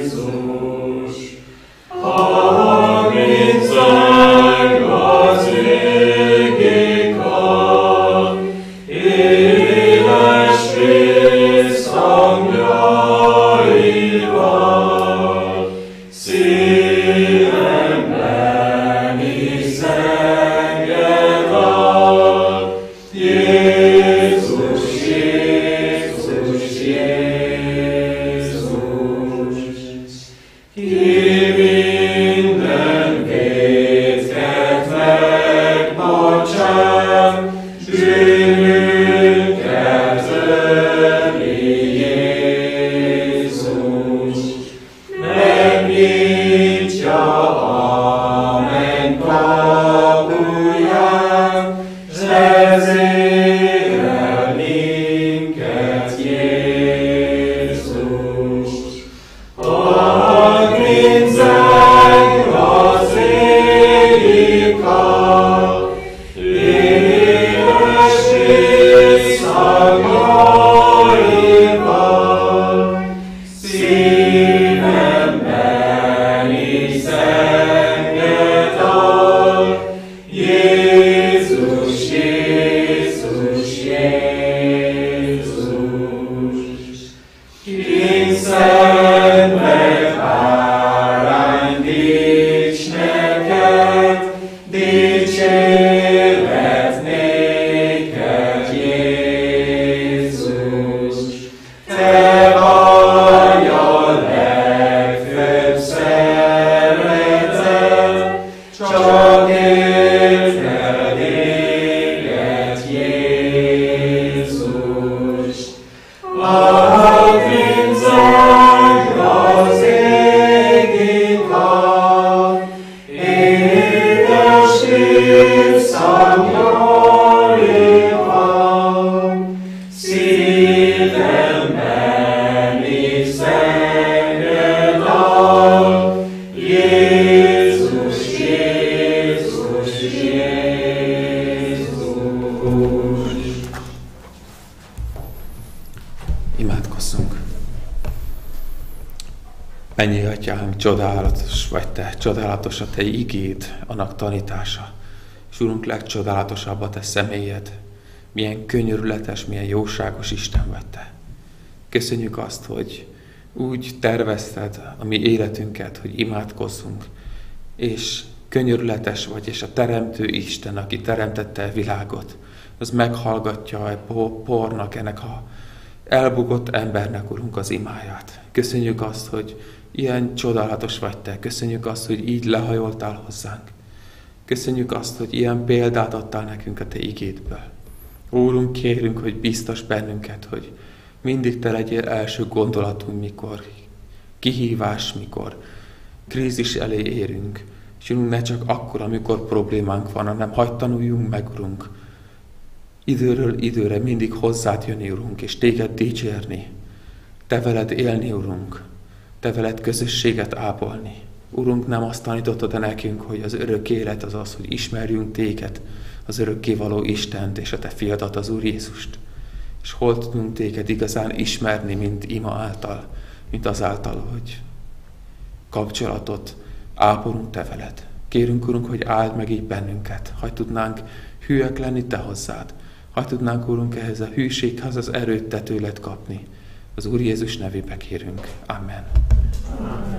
Ha mint zeng az égi kar, éles visszhangjaival, szívemben is zenged áll, Jézus, Jézus, Jézus. Ki minden vétket megbocsát, bűnünket öli Jézus. Megnyitja a menny kapuját, s vezérel minket Jézus. Ad mint zeng az égi kar, éles visszhangjaival, szívemben is zenged áll, Jézus, Jézus, Jézus. Kényszer meg bárány dics neked, dicséret néked, Jézus. Te vagy a legfőbb szeretet, csak érted éget, Jézus. Ad mint zeng az égi kar, édes visszhangjaival, szívemben is zenged áll, Jézus, Jézus, Jézus. Imádkozzunk. Mennyi atyánk, csodálatos vagy te, csodálatos a te igéd, annak tanítása. És Urunk, legcsodálatosabb a te személyed. Milyen könyörületes, milyen jóságos Isten vagy te. Köszönjük azt, hogy úgy tervezted a mi életünket, hogy imádkozzunk, és könyörületes vagy, és a teremtő Isten, aki teremtette a világot, az meghallgatja a pornak, ennek a elbukott embernek, Urunk, az imáját. Köszönjük azt, hogy ilyen csodálatos vagy te. Köszönjük azt, hogy így lehajoltál hozzánk. Köszönjük azt, hogy ilyen példát adtál nekünk a te igédből. Úrunk, kérünk, hogy biztos bennünket, hogy mindig te legyél első gondolatunk, mikor kihívás, mikor krízis elé érünk. És Urunk, ne csak akkor, amikor problémánk van, hanem hagyd tanuljunk meg, Urunk, időről időre mindig hozzád jönni, Urunk, és téged dicsérni. Te veled élni, Urunk. Te veled közösséget ápolni. Urunk, nem azt tanítottad nekünk, hogy az örök élet az az, hogy ismerjünk téged, az örökkévaló Istent és a te fiadat, az Úr Jézust. És hol tudunk téged igazán ismerni, mint ima által, mint azáltal, hogy kapcsolatot ápolunk te veled. Kérünk, Urunk, hogy áld meg így bennünket, hagy tudnánk hűek lenni te hozzád, hagy tudnánk, Urunk, ehhez a hűséghez az erőt te tőled kapni. Az Úr Jézus nevébe kérünk. Amen. Amen.